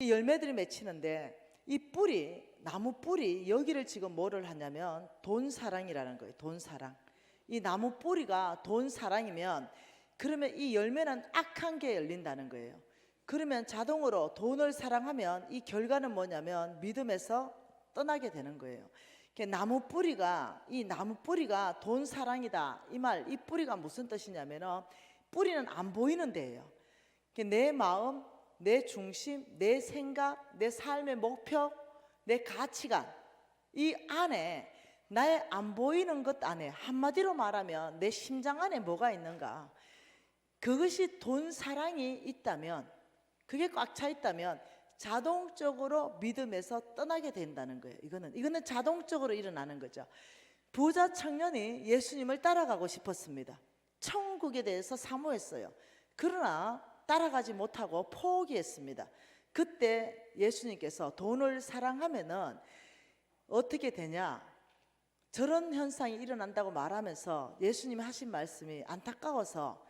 열매들이 맺히는데 이 뿌리, 나무 뿌리 여기를 지금 뭐를 하냐면 돈사랑이라는 거예요. 돈사랑. 이 나무 뿌리가 돈사랑이면 그러면 이 열매는 악한 게 열린다는 거예요. 그러면 자동으로 돈을 사랑하면 이 결과는 뭐냐면 믿음에서 떠나게 되는 거예요. 이 나무 뿌리가 돈 사랑이다. 이 말, 이 뿌리가 무슨 뜻이냐면은 뿌리는 안 보이는 데예요. 내 마음, 내 중심, 내 생각, 내 삶의 목표, 내 가치관, 이 안에 나의 안 보이는 것 안에, 한마디로 말하면 내 심장 안에 뭐가 있는가, 그것이 돈 사랑이 있다면, 그게 꽉 차 있다면 자동적으로 믿음에서 떠나게 된다는 거예요. 이거는 자동적으로 일어나는 거죠. 부자 청년이 예수님을 따라가고 싶었습니다. 천국에 대해서 사모했어요. 그러나 따라가지 못하고 포기했습니다. 그때 예수님께서 돈을 사랑하면은 어떻게 되냐, 저런 현상이 일어난다고 말하면서 예수님이 하신 말씀이 안타까워서,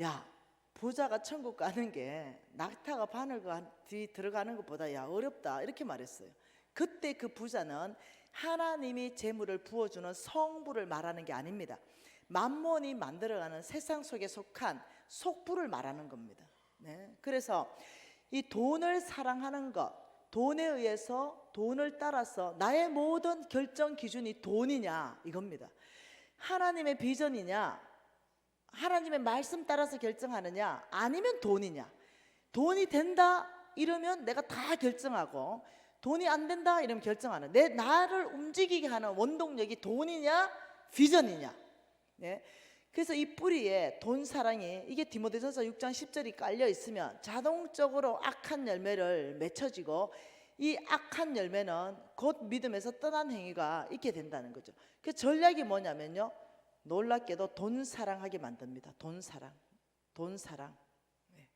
야, 부자가 천국 가는 게 낙타가 바늘 뒤 들어가는 것보다 야 어렵다, 이렇게 말했어요. 그때 그 부자는 하나님이 재물을 부어주는 성부를 말하는 게 아닙니다. 만몬이 만들어가는 세상 속에 속한 속부를 말하는 겁니다. 네. 그래서 이 돈을 사랑하는 것, 돈에 의해서, 돈을 따라서 나의 모든 결정 기준이 돈이냐, 이겁니다. 하나님의 비전이냐, 하나님의 말씀 따라서 결정하느냐, 아니면 돈이냐. 돈이 된다 이러면 내가 다 결정하고, 돈이 안 된다 이러면 결정 안 해. 나를 움직이게 하는 원동력이 돈이냐 비전이냐. 네. 그래서 이 뿌리에 돈 사랑이, 이게 디모데전서 6장 10절이 깔려 있으면 자동적으로 악한 열매를 맺혀지고, 이 악한 열매는 곧 믿음에서 떠난 행위가 있게 된다는 거죠. 그 전략이 뭐냐면요, 놀랍게도 돈 사랑하게 만듭니다. 돈 사랑. 네.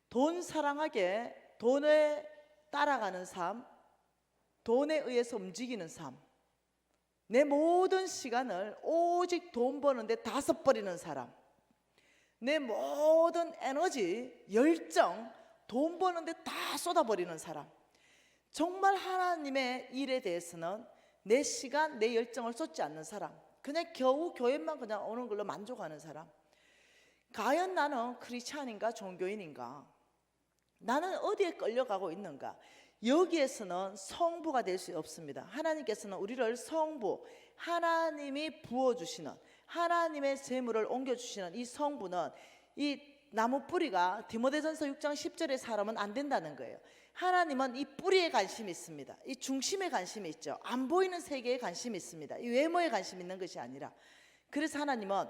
돈 사랑하게, 돈에 따라가는 삶, 돈에 의해서 움직이는 삶, 내 모든 시간을 오직 돈 버는데 다 써버리는 사람, 내 모든 에너지, 열정 돈 버는데 다 쏟아버리는 사람, 정말 하나님의 일에 대해서는 내 시간, 내 열정을 쏟지 않는 사람, 그냥 겨우 교회만 그냥 오는 걸로 만족하는 사람. 과연 나는 크리스찬인가 종교인인가? 나는 어디에 끌려가고 있는가? 여기에서는 성부가 될 수 없습니다. 하나님께서는 우리를 성부, 하나님이 부어주시는, 하나님의 재물을 옮겨주시는 이 성부는, 이 나무 뿌리가 디모데전서 6장 10절에 살아면 안 된다는 거예요. 하나님은 이 뿌리에 관심이 있습니다. 이 중심에 관심이 있죠. 안 보이는 세계에 관심이 있습니다. 이 외모에 관심이 있는 것이 아니라. 그래서 하나님은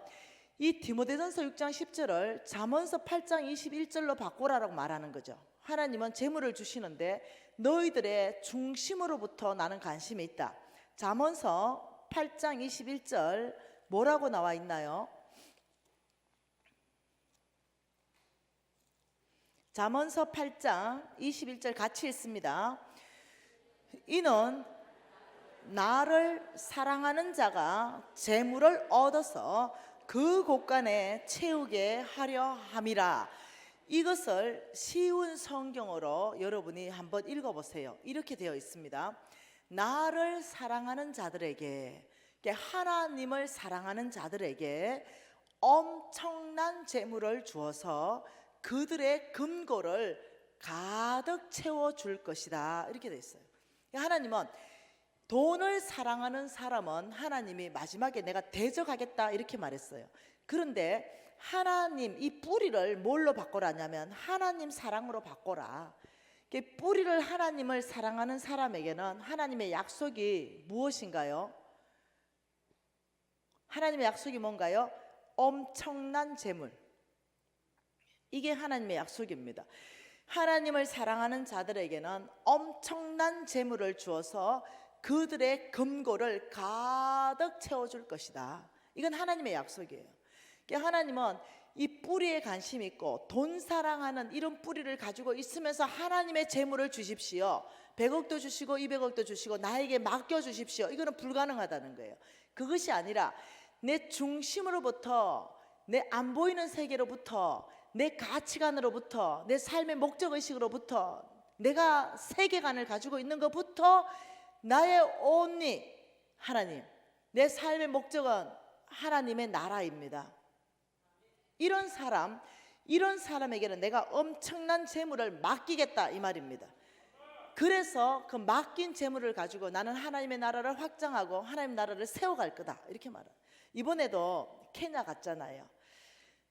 이 디모데전서 6장 10절을 잠언서 8장 21절로 바꾸라라고 말하는 거죠. 하나님은 재물을 주시는데 너희들의 중심으로부터 나는 관심이 있다. 잠언서 8장 21절 뭐라고 나와 있나요? 잠언서 8장 21절 같이 읽습니다. 이는 나를 사랑하는 자가 재물을 얻어서 그 곳간에 채우게 하려 함이라. 이것을 쉬운 성경어로 여러분이 한번 읽어보세요. 이렇게 되어 있습니다. 나를 사랑하는 자들에게, 하나님을 사랑하는 자들에게 엄청난 재물을 주어서 그들의 금고를 가득 채워줄 것이다, 이렇게 되어 있어요. 하나님은 돈을 사랑하는 사람은 하나님이 마지막에 내가 대적하겠다 이렇게 말했어요. 그런데 하나님, 이 뿌리를 뭘로 바꾸라냐면 하나님 사랑으로 바꿔라. 뿌리를 하나님을 사랑하는 사람에게는 하나님의 약속이 무엇인가요? 하나님의 약속이 뭔가요? 엄청난 재물. 이게 하나님의 약속입니다. 하나님을 사랑하는 자들에게는 엄청난 재물을 주어서 그들의 금고를 가득 채워줄 것이다. 이건 하나님의 약속이에요. 하나님은 이 뿌리에 관심이 있고 돈 사랑하는 이런 뿌리를 가지고 있으면서 하나님의 재물을 주십시오, 100억도 주시고 200억도 주시고 나에게 맡겨주십시오, 이거는 불가능하다는 거예요. 그것이 아니라 내 중심으로부터, 내 안 보이는 세계로부터, 내 가치관으로부터, 내 삶의 목적의식으로부터 내가 세계관을 가지고 있는 것부터 나의 only 하나님, 내 삶의 목적은 하나님의 나라입니다. 이런 사람에게는 내가 엄청난 재물을 맡기겠다 이 말입니다. 그래서 그 맡긴 재물을 가지고 나는 하나님의 나라를 확장하고 하나님의 나라를 세워갈 거다 이렇게 말해요. 이번에도 케냐 갔잖아요.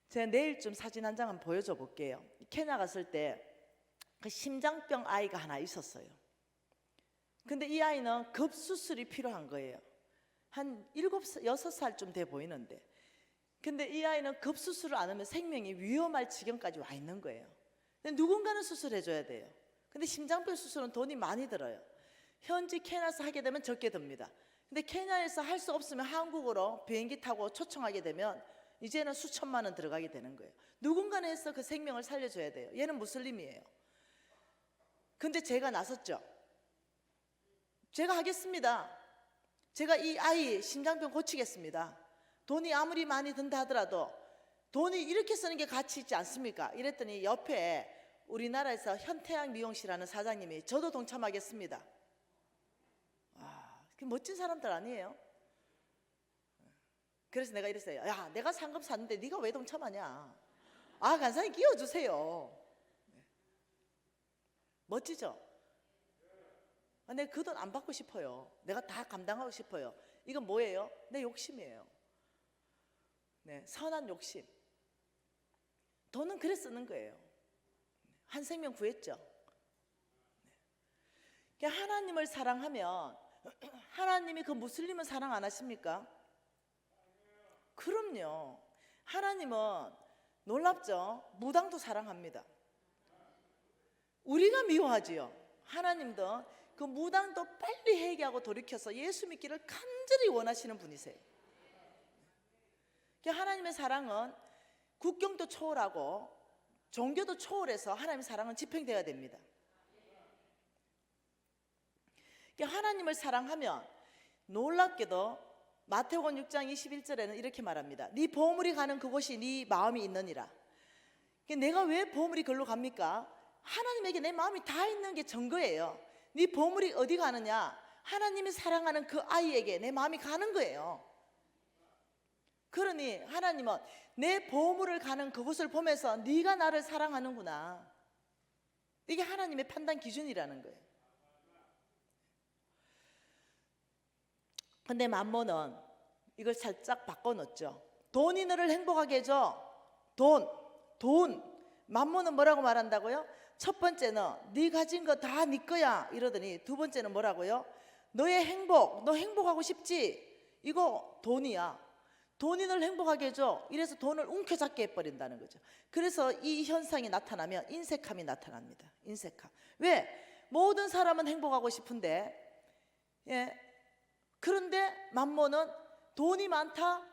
제가 내일쯤 사진 한 장 한번 보여줘 볼게요. 케냐 갔을 때 그 심장병 아이가 하나 있었어요. 근데 이 아이는 급수술이 필요한 거예요. 한 7, 6살쯤 돼 보이는데, 근데 이 아이는 급수술을 안 하면 생명이 위험할 지경까지 와 있는 거예요. 근데 누군가는 수술해 줘야 돼요. 근데 심장병 수술은 돈이 많이 들어요. 현지 케냐에서 하게 되면 적게 듭니다. 근데 케냐에서 할 수 없으면 한국으로 비행기 타고 초청하게 되면 이제는 수천만 원 들어가게 되는 거예요. 누군가는 해서 그 생명을 살려줘야 돼요. 얘는 무슬림이에요. 근데 제가 나섰죠. 제가 하겠습니다. 제가 이 아이 심장병 고치겠습니다. 돈이 아무리 많이 든다 하더라도 돈이 이렇게 쓰는 게 가치 있지 않습니까? 이랬더니 옆에 우리나라에서 현태양 미용실하는 사장님이 저도 동참하겠습니다. 그 멋진 사람들 아니에요? 그래서 내가 이랬어요. 야, 내가 상금 샀는데 네가 왜 동참하냐? 간사님 끼워주세요. 멋지죠? 내가 그 돈 안 받고 싶어요. 내가 다 감당하고 싶어요. 이건 뭐예요? 내 욕심이에요. 네, 선한 욕심. 돈은 그래 쓰는 거예요. 한 생명 구했죠. 하나님을 사랑하면 하나님이 그 무슬림은 사랑 안 하십니까? 그럼요. 하나님은 놀랍죠? 무당도 사랑합니다. 우리가 미워하지요. 하나님도 그 무당도 빨리 회개하고 돌이켜서 예수 믿기를 간절히 원하시는 분이세요. 하나님의 사랑은 국경도 초월하고 종교도 초월해서 하나님의 사랑은 집행되어야 됩니다. 하나님을 사랑하면 놀랍게도 마태복음 6장 21절에는 이렇게 말합니다. 네 보물이 가는 그곳이 네 마음이 있느니라. 내가 왜 보물이 글로 갑니까? 하나님에게 내 마음이 다 있는 게 증거예요. 네 보물이 어디 가느냐? 하나님이 사랑하는 그 아이에게 내 마음이 가는 거예요. 그러니 하나님은 내 보물을 가는 그곳을 보면서 네가 나를 사랑하는구나. 이게 하나님의 판단 기준이라는 거예요. 근데 맘몬은 이걸 살짝 바꿔놓죠. 돈이 너를 행복하게 해줘. 돈. 맘몬은 뭐라고 말한다고요? 첫 번째는 네 가진 거 다 네 거야 이러더니 두 번째는 뭐라고요? 너의 행복, 너 행복하고 싶지? 이거 돈이야. 돈이 널 행복하게 해줘. 이래서 돈을 움켜잡게 해버린다는 거죠. 그래서 이 현상이 나타나면 인색함이 나타납니다. 인색함. 왜? 모든 사람은 행복하고 싶은데, 그런데 맘몬은 돈이 많다?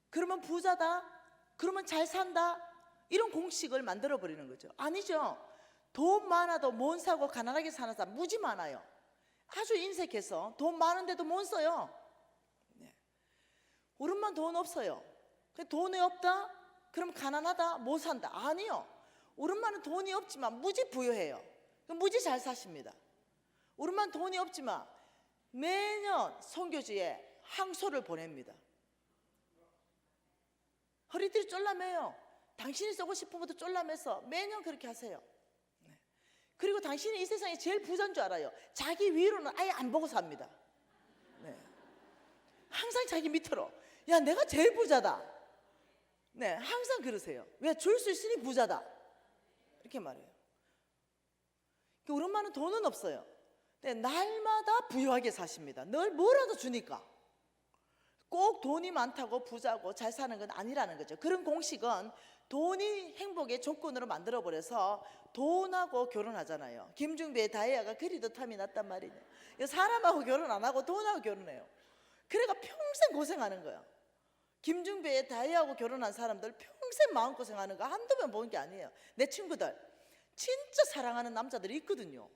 그러면 부자다? 그러면 잘 산다? 이런 공식을 만들어버리는 거죠. 아니죠. 돈 많아도 못 사고 가난하게 사는 사람 무지 많아요. 아주 인색해서 돈 많은데도 못 써요. 우리만 돈 없어요. 돈이 없다? 그럼 가난하다? 못 산다? 아니요. 우리만은 돈이 없지만 무지 부유해요. 무지 잘 사십니다. 우리만 돈이 없지만 매년 선교지에 항소를 보냅니다. 허리띠를 쫄라매요. 당신이 쓰고 싶은 것도 쫄라매서 매년 그렇게 하세요. 그리고 당신이 이 세상에 제일 부자인 줄 알아요. 자기 위로는 아예 안 보고 삽니다. 항상 자기 밑으로. 야, 내가 제일 부자다. 항상 그러세요. 왜? 줄 수 있으니 부자다. 이렇게 말해요. 우리 엄마는 돈은 없어요. 근데 날마다 부유하게 사십니다. 늘 뭐라도 주니까. 꼭 돈이 많다고 부자고 잘 사는 건 아니라는 거죠. 그런 공식은 돈이 행복의 조건으로 만들어버려서 돈하고 결혼하잖아요. 김중배의 다이아가 그리도 탐이 났단 말이에요. 사람하고 결혼 안 하고 돈하고 결혼해요. 그래가 평생 고생하는 거야. 김중배의 다이아하고 결혼한 사람들 평생 마음고생하는 거 한두 번 본 게 아니에요. 내 친구들 진짜 사랑하는 남자들이 있거든요.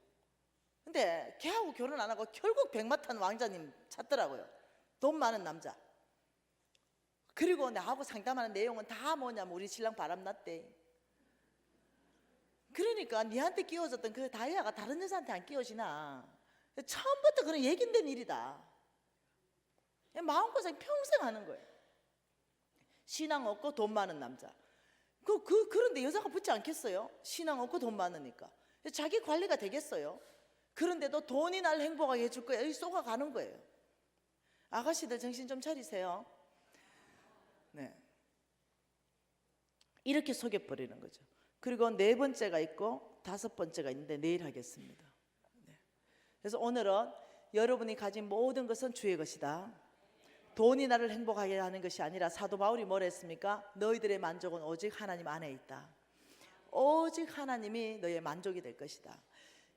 근데 걔하고 결혼 안 하고 결국 백마탄 왕자님 찾더라고요. 돈 많은 남자. 그리고 나하고 상담하는 내용은 다 뭐냐면 우리 신랑 바람났대. 그러니까 니한테 끼워졌던 그 다이아가 다른 여자한테 안 끼워지나? 처음부터 그런 예견된 일이다. 마음고생 평생 하는 거예요. 신앙 없고 돈 많은 남자. 그런데 여자가 붙지 않겠어요? 신앙 없고 돈 많으니까. 자기 관리가 되겠어요? 그런데도 돈이 날 행복하게 해줄 거예요. 여기 쏘아가는 거예요. 아가씨들 정신 좀 차리세요. 네. 이렇게 속여버리는 거죠. 그리고 네 번째가 있고 다섯 번째가 있는데 내일 하겠습니다. 네. 그래서 오늘은 여러분이 가진 모든 것은 주의 것이다. 돈이 나를 행복하게 하는 것이 아니라 사도 바울이 뭐라 했습니까? 너희들의 만족은 오직 하나님 안에 있다. 오직 하나님이 너의 만족이 될 것이다.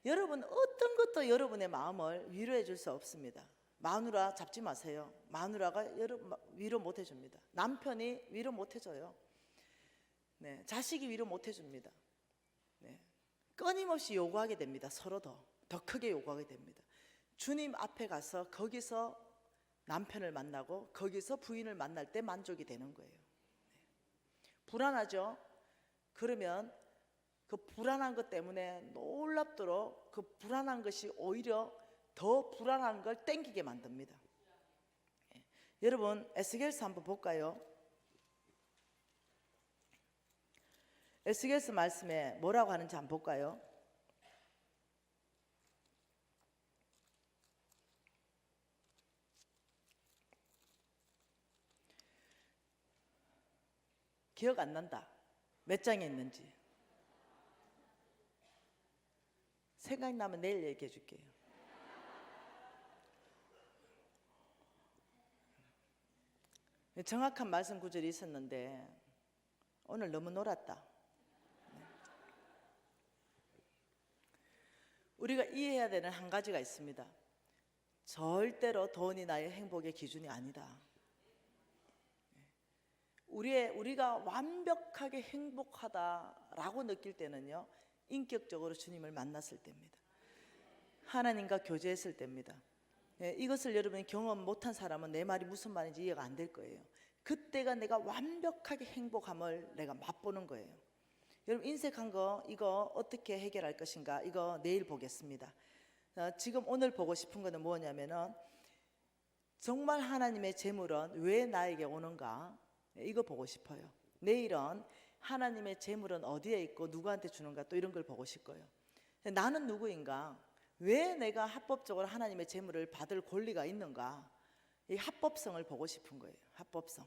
여러분 어떤 것도 여러분의 마음을 위로해 줄 수 없습니다. 마누라 잡지 마세요. 마누라가 여러분 위로 못 해줍니다. 남편이 위로 못 해줘요. 네, 자식이 위로 못 해줍니다. 네, 끊임없이 요구하게 됩니다. 서로 더 크게 요구하게 됩니다. 주님 앞에 가서 거기서 남편을 만나고 거기서 부인을 만날 때 만족이 되는 거예요. 네. 불안하죠? 그러면 그 불안한 것 때문에 놀랍도록 그 불안한 것이 오히려 더 불안한 걸 땡기게 만듭니다. 네. 여러분 에스겔서 한번 볼까요? 에스겔서 말씀에 뭐라고 하는지 한번 볼까요? 기억 안 난다. 몇 장에 있는지. 생각나면 내일 얘기해 줄게요. 정확한 말씀 구절이 있었는데 오늘 너무 놀았다. 우리가 이해해야 되는 한 가지가 있습니다. 절대로 돈이 나의 행복의 기준이 아니다. 우리가 완벽하게 행복하다라고 느낄 때는요, 인격적으로 주님을 만났을 때입니다. 하나님과 교제했을 때입니다. 이것을 여러분이 경험 못한 사람은 내 말이 무슨 말인지 이해가 안 될 거예요. 그때가 내가 완벽하게 행복함을 내가 맛보는 거예요. 여러분 인색한 거 이거 어떻게 해결할 것인가, 이거 내일 보겠습니다. 지금 오늘 보고 싶은 거는 뭐냐면은 정말 하나님의 재물은 왜 나에게 오는가, 이거 보고 싶어요. 내일은 하나님의 재물은 어디에 있고 누구한테 주는가, 또 이런 걸 보고 싶고요. 나는 누구인가, 왜 내가 합법적으로 하나님의 재물을 받을 권리가 있는가, 이 합법성을 보고 싶은 거예요. 합법성.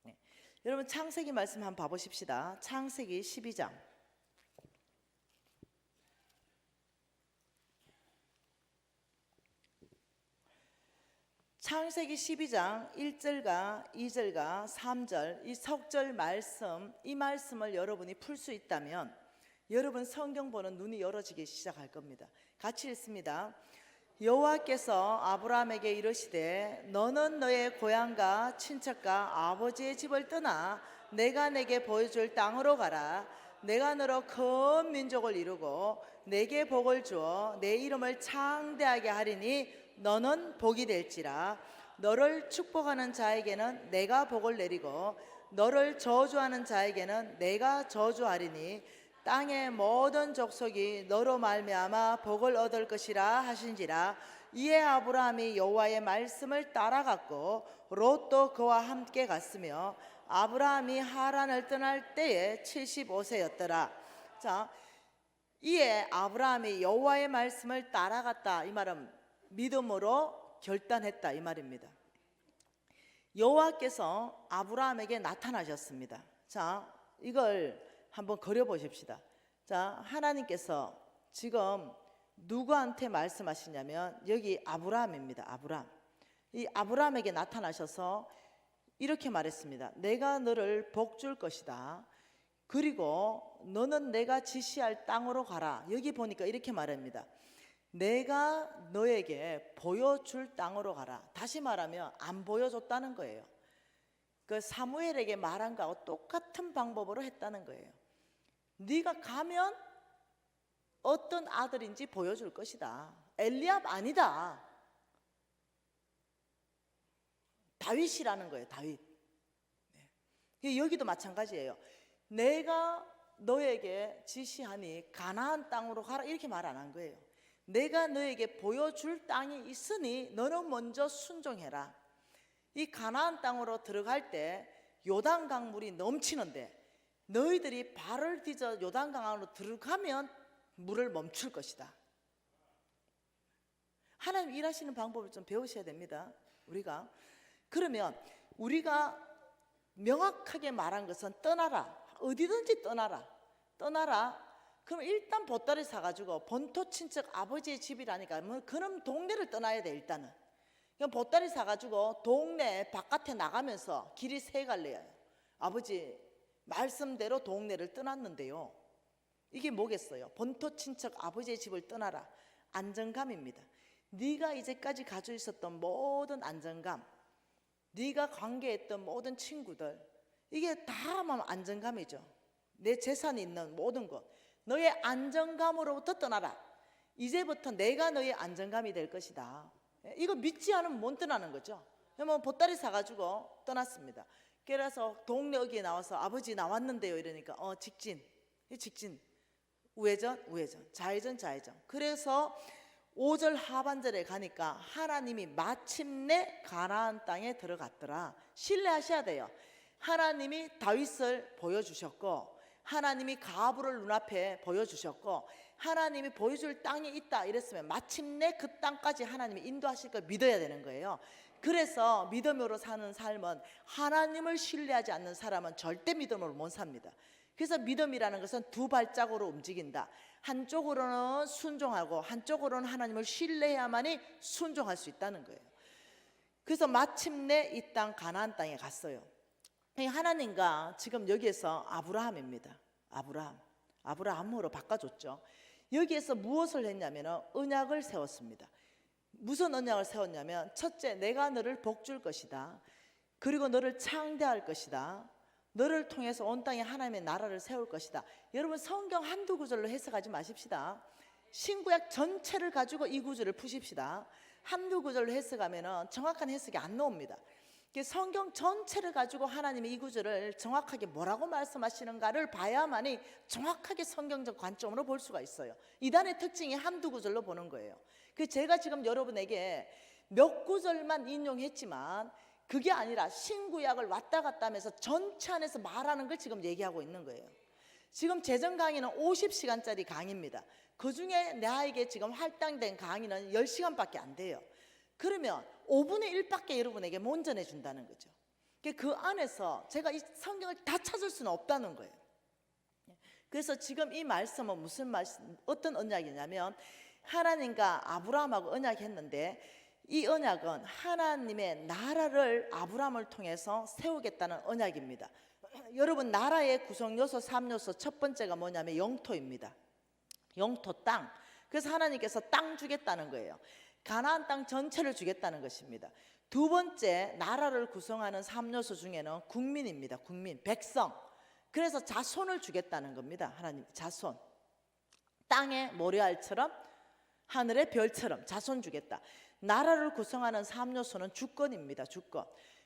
네. 여러분 창세기 말씀 한번 봐보십시다. 창세기 12장. 창세기 12장 1절과 2절과 3절 이 석절 말씀, 이 말씀을 여러분이 풀 수 있다면 여러분 성경 보는 눈이 열어지기 시작할 겁니다. 같이 읽습니다. 여호와께서 아브라함에게 이르시되 너는 너의 고향과 친척과 아버지의 집을 떠나 내가 내게 보여줄 땅으로 가라. 내가 너로 큰 민족을 이루고 내게 복을 주어 내 이름을 창대하게 하리니 너는 복이 될지라. 너를 축복하는 자에게는 내가 복을 내리고 너를 저주하는 자에게는 내가 저주하리니 땅의 모든 족속이 너로 말미암아 복을 얻을 것이라 하신지라. 이에 아브라함이 여호와의 말씀을 따라갔고 롯도 그와 함께 갔으며 아브라함이 하란을 떠날 때에 75세였더라. 자, 이에 아브라함이 여호와의 말씀을 따라갔다, 이 말은 믿음으로 결단했다, 이 말입니다. 여호와께서 아브라함에게 나타나셨습니다. 자, 이걸 한번 그려보십시다. 자, 하나님께서 지금 누구한테 말씀하시냐면 여기 아브라함입니다. 아브라함. 이 아브라함에게 나타나셔서 이렇게 말했습니다. 내가 너를 복 줄 것이다. 그리고 너는 내가 지시할 땅으로 가라. 여기 보니까 이렇게 말합니다. 내가 너에게 보여줄 땅으로 가라. 다시 말하면 안 보여줬다는 거예요. 그 사무엘에게 말한 거하고 똑같은 방법으로 했다는 거예요. 네가 가면 어떤 아들인지 보여줄 것이다. 엘리압 아니다. 다윗이라는 거예요. 다윗. 네. 여기도 마찬가지예요. 내가 너에게 지시하니 가나안 땅으로 가라 이렇게 말 안 한 거예요. 내가 너에게 보여줄 땅이 있으니 너는 먼저 순종해라. 이 가나안 땅으로 들어갈 때 요단강 물이 넘치는데 너희들이 발을 디뎌 요단강 안으로 들어가면 물을 멈출 것이다. 하나님 일하시는 방법을 좀 배우셔야 됩니다. 우리가 그러면 우리가 명확하게 말한 것은 떠나라. 어디든지 떠나라. 그럼 일단 보따리 사가지고 본토 친척 아버지의 집이라니까 뭐 그럼 동네를 떠나야 돼. 일단은 그럼 보따리 사가지고 동네 바깥에 나가면서 길이 세 갈래요. 아버지 말씀대로 동네를 떠났는데요, 이게 뭐겠어요? 본토 친척 아버지의 집을 떠나라. 안정감입니다. 네가 이제까지 가지고 있었던 모든 안정감, 네가 관계했던 모든 친구들, 이게 다 안정감이죠. 내 재산이 있는 모든 것, 너의 안정감으로부터 떠나라. 이제부터 내가 너의 안정감이 될 것이다. 이거 믿지 않으면 못 떠나는 거죠. 그러면 보따리 사가지고 떠났습니다. 그래서 동네 어귀에 나와서 아버지 나왔는데요 이러니까 직진, 우회전, 좌회전. 그래서 5절 하반절에 가니까 하나님이 마침내 가나안 땅에 들어갔더라. 신뢰하셔야 돼요. 하나님이 다윗을 보여주셨고, 하나님이 가브를 눈앞에 보여주셨고, 하나님이 보여줄 땅이 있다 이랬으면 마침내 그 땅까지 하나님이 인도하실 걸 믿어야 되는 거예요. 그래서 믿음으로 사는 삶은, 하나님을 신뢰하지 않는 사람은 절대 믿음으로 못 삽니다. 그래서 믿음이라는 것은 두 발짝으로 움직인다. 한쪽으로는 순종하고 한쪽으로는 하나님을 신뢰해야만이 순종할 수 있다는 거예요. 그래서 마침내 이 땅 가나안 땅에 갔어요. 하나님과 지금 여기에서 아브라함입니다. 아브라함으로 바꿔줬죠. 여기에서 무엇을 했냐면 언약을 세웠습니다. 무슨 언약을 세웠냐면, 첫째, 내가 너를 복줄 것이다. 그리고 너를 창대할 것이다. 너를 통해서 온 땅에 하나님의 나라를 세울 것이다. 여러분, 성경 한두 구절로 해석하지 마십시다. 신구약 전체를 가지고 이 구절을 푸십시다. 한두 구절로 해석하면 정확한 해석이 안 나옵니다. 성경 전체를 가지고 하나님의 이 구절을 정확하게 뭐라고 말씀하시는가를 봐야만이 정확하게 성경적 관점으로 볼 수가 있어요. 이단의 특징이 한두 구절로 보는 거예요. 제가 지금 여러분에게 몇 구절만 인용했지만 그게 아니라 신구약을 왔다 갔다 하면서 전체 안에서 말하는 걸 지금 얘기하고 있는 거예요. 지금 재정 강의는 50시간짜리 강의입니다. 그중에 나에게 지금 할당된 강의는 10시간밖에 안 돼요. 그러면 5분의 1밖에 여러분에게 못 전해준다는 거죠. 그 안에서 제가 이 성경을 다 찾을 수는 없다는 거예요. 그래서 지금 이 말씀은 무슨 말씀, 어떤 언약이냐면, 하나님과 아브라함하고 언약했는데, 이 언약은 하나님의 나라를 아브라함을 통해서 세우겠다는 언약입니다. 여러분, 나라의 구성 요소 3요소 첫 번째가 뭐냐면 영토입니다. 영토, 땅. 그래서 하나님께서 땅 주겠다는 거예요. 가나안 땅 전체를 주겠다는 것입니다. 두 번째, 나라를 구성하는 3요소 중에는 국민입니다. 국민, 백성. 그래서 자손을 주겠다는 겁니다. 하나님, 자손. 땅의 모래알처럼 하늘의 별처럼 자손 주겠다. 나라를 구성하는 3요소는 주권입니다. 주권.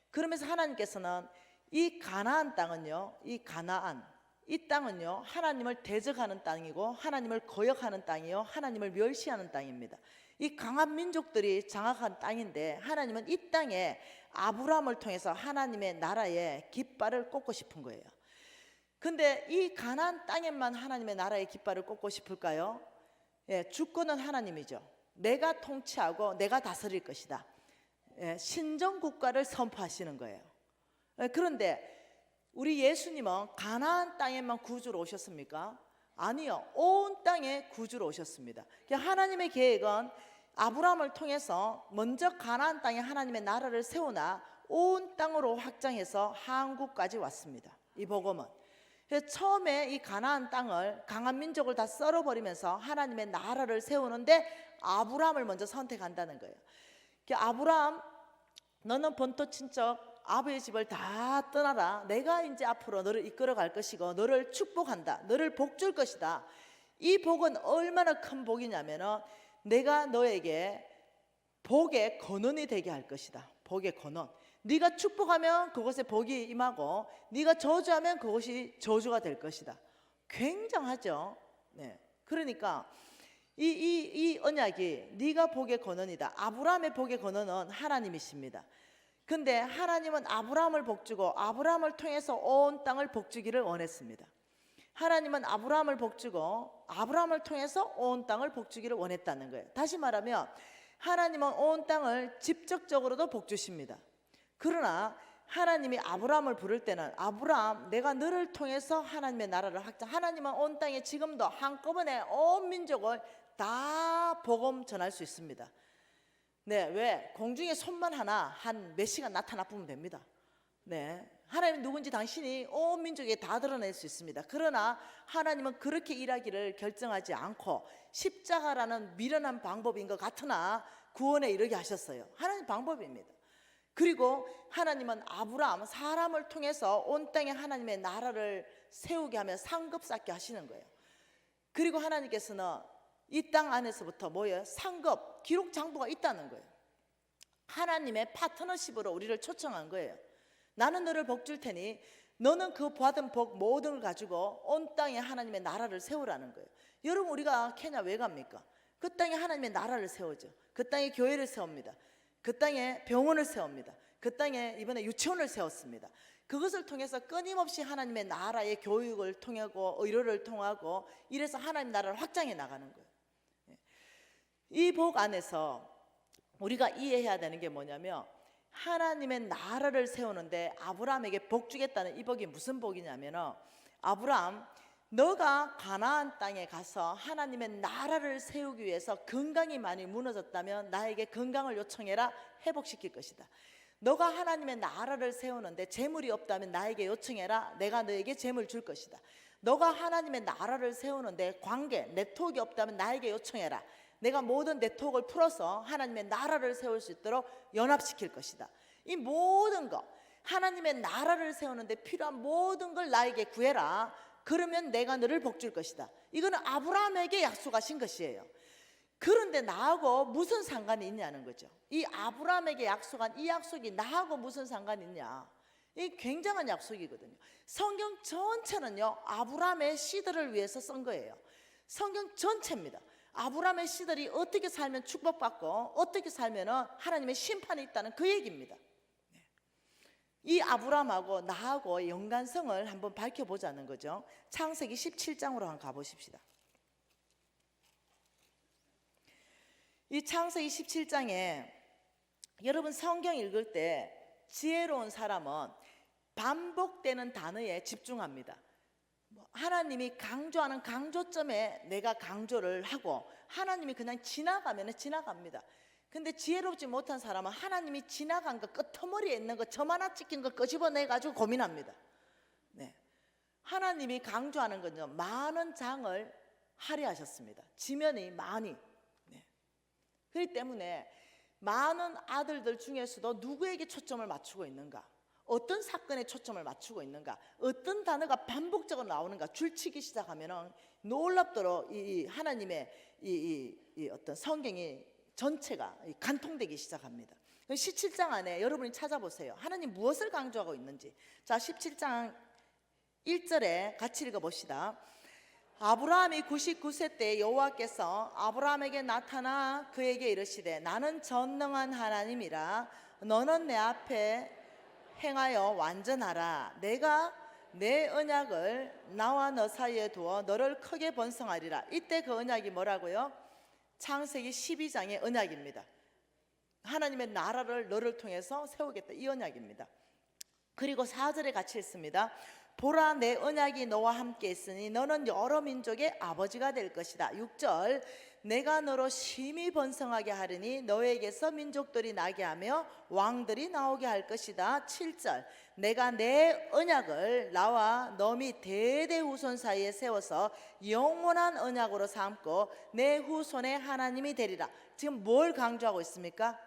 그러면서 하나님께서는 이 가나안 땅은요, 이 땅은요, 하나님을 대적하는 땅이고 하나님을 거역하는 땅이요, 하나님을 멸시하는 땅입니다. 이 강한 민족들이 장악한 땅인데, 하나님은 이 땅에 아브라함을 통해서 하나님의 나라에 깃발을 꽂고 싶은 거예요. 근데 이 가나안 땅에만 하나님의 나라의 깃발을 꽂고 싶을까요? 주권은 하나님이죠. 내가 통치하고 내가 다스릴 것이다. 신정국가를 선포하시는 거예요. 그런데 우리 예수님은 가나안 땅에만 구주로 오셨습니까? 아니요, 온 땅에 구주로 오셨습니다. 하나님의 계획은 아브라함을 통해서 먼저 가나안 땅에 하나님의 나라를 세우나 온 땅으로 확장해서 한국까지 왔습니다. 이 복음은. 그래서 처음에 이 가나안 땅을, 강한 민족을 다 썰어버리면서 하나님의 나라를 세우는데 아브라함을 먼저 선택한다는 거예요. 아브라함, 너는 본토 친척 아버지의 집을 다 떠나라. 내가 이제 앞으로 너를 이끌어갈 것이고 너를 축복한다. 너를 복 줄 것이다. 이 복은 얼마나 큰 복이냐면, 내가 너에게 복의 근원이 되게 할 것이다. 복의 근원. 네가 축복하면 그것에 복이 임하고, 네가 저주하면 그것이 저주가 될 것이다. 굉장하죠. 네. 그러니까 이 언약이 네가 복의 근원이다. 아브라함의 복의 근원은 하나님이십니다. 근데 하나님은 아브라함을 복주고 아브라함을 통해서 온 땅을 복주기를 원했습니다. 하나님은 아브라함을 복주고 아브라함을 통해서 온 땅을 복주기를 원했다는 거예요. 다시 말하면 하나님은 온 땅을 직접적으로도 복주십니다. 그러나 하나님이 아브라함을 부를 때는 아브라함 내가 너를 통해서 하나님의 나라를 확장. 하나님은 온 땅에 지금도 한꺼번에 온 민족을 다 복음 전할 수 있습니다. 네, 왜? 공중에 손만 하나 한 몇 시간 나타나 보면 됩니다. 네, 하나님 누군지 당신이 온 민족에 다 드러낼 수 있습니다. 그러나 하나님은 그렇게 일하기를 결정하지 않고 십자가라는 미련한 방법인 것 같으나 구원에 이르게 하셨어요. 하나님 방법입니다. 그리고 하나님은 아브라함 사람을 통해서 온 땅에 하나님의 나라를 세우게 하며 상급 쌓게 하시는 거예요. 그리고 하나님께서는 이 땅 안에서부터 뭐예요? 상급, 기록 장부가 있다는 거예요. 하나님의 파트너십으로 우리를 초청한 거예요. 나는 너를 복 줄 테니 너는 그 받은 복 모든 걸 가지고 온 땅에 하나님의 나라를 세우라는 거예요. 여러분 우리가 케냐 왜 갑니까? 그 땅에 하나님의 나라를 세우죠. 그 땅에 교회를 세웁니다. 그 땅에 병원을 세웁니다. 그 땅에 이번에 유치원을 세웠습니다. 그것을 통해서 끊임없이 하나님의 나라의 교육을 통하고 의료를 통하고 이래서 하나님 나라를 확장해 나가는 거예요. 이 복 안에서 우리가 이해해야 되는 게 뭐냐면 하나님의 나라를 세우는데 아브라함에게 복 주겠다는 이 복이 무슨 복이냐면 아브라함 너가 가나안 땅에 가서 하나님의 나라를 세우기 위해서 건강이 많이 무너졌다면 나에게 건강을 요청해라. 회복시킬 것이다. 너가 하나님의 나라를 세우는데 재물이 없다면 나에게 요청해라. 내가 너에게 재물 줄 것이다. 너가 하나님의 나라를 세우는데 관계, 네트워크가 없다면 나에게 요청해라. 내가 모든 네트워크를 풀어서 하나님의 나라를 세울 수 있도록 연합시킬 것이다. 이 모든 것, 하나님의 나라를 세우는데 필요한 모든 걸 나에게 구해라. 그러면 내가 너를 복 줄 것이다. 이거는 아브라함에게 약속하신 것이에요. 그런데 나하고 무슨 상관이 있냐는 거죠. 이 아브라함에게 약속한 이 약속이 나하고 무슨 상관이 있냐. 이 굉장한 약속이거든요. 성경 전체는요 아브라함의 씨들을 위해서 쓴 거예요. 성경 전체입니다. 아브라함의 씨들이 어떻게 살면 축복받고 어떻게 살면 하나님의 심판이 있다는 그 얘기입니다. 이 아브라함하고 나하고 연관성을 한번 밝혀보자는 거죠. 창세기 17장으로 한번 가보십시다. 이 창세기 17장에 여러분 성경 읽을 때 지혜로운 사람은 반복되는 단어에 집중합니다. 하나님이 강조하는 강조점에 내가 강조를 하고 하나님이 그냥 지나가면 지나갑니다. 근데 지혜롭지 못한 사람은 하나님이 지나간 거 끄트머리에 있는 거 점 하나 찍힌 거 끄집어내 가지고 고민합니다. 네. 하나님이 강조하는 건요 많은 장을 할애하셨습니다. 지면이 많이. 네. 그렇기 때문에 많은 아들들 중에서도 누구에게 초점을 맞추고 있는가, 어떤 사건에 초점을 맞추고 있는가, 어떤 단어가 반복적으로 나오는가 줄치기 시작하면은 놀랍도록 이 하나님의 이 어떤 성경이 전체가 간통되기 시작합니다. 17장 안에 여러분이 찾아보세요. 하나님 무엇을 강조하고 있는지. 자, 17장 1절에 같이 읽어봅시다. 아브라함이 99세 때 여호와께서 아브라함에게 나타나 그에게 이르시되 나는 전능한 하나님이라 너는 내 앞에 행하여 완전하라. 내가 내 언약을 나와 너 사이에 두어 너를 크게 번성하리라. 이때 그 언약이 뭐라고요? 창세기 12장의 언약입니다. 하나님의 나라를 너를 통해서 세우겠다, 이 언약입니다. 그리고 4절에 같이 읽습니다. 보라 내 언약이 너와 함께 있으니 너는 여러 민족의 아버지가 될 것이다. 6절 내가 너로 심히 번성하게 하리니 너에게서 민족들이 나게 하며 왕들이 나오게 할 것이다. 7절 내가 내 언약을 나와 너 및 대대 후손 사이에 세워서 영원한 언약으로 삼고 내 후손의 하나님이 되리라. 지금 뭘 강조하고 있습니까?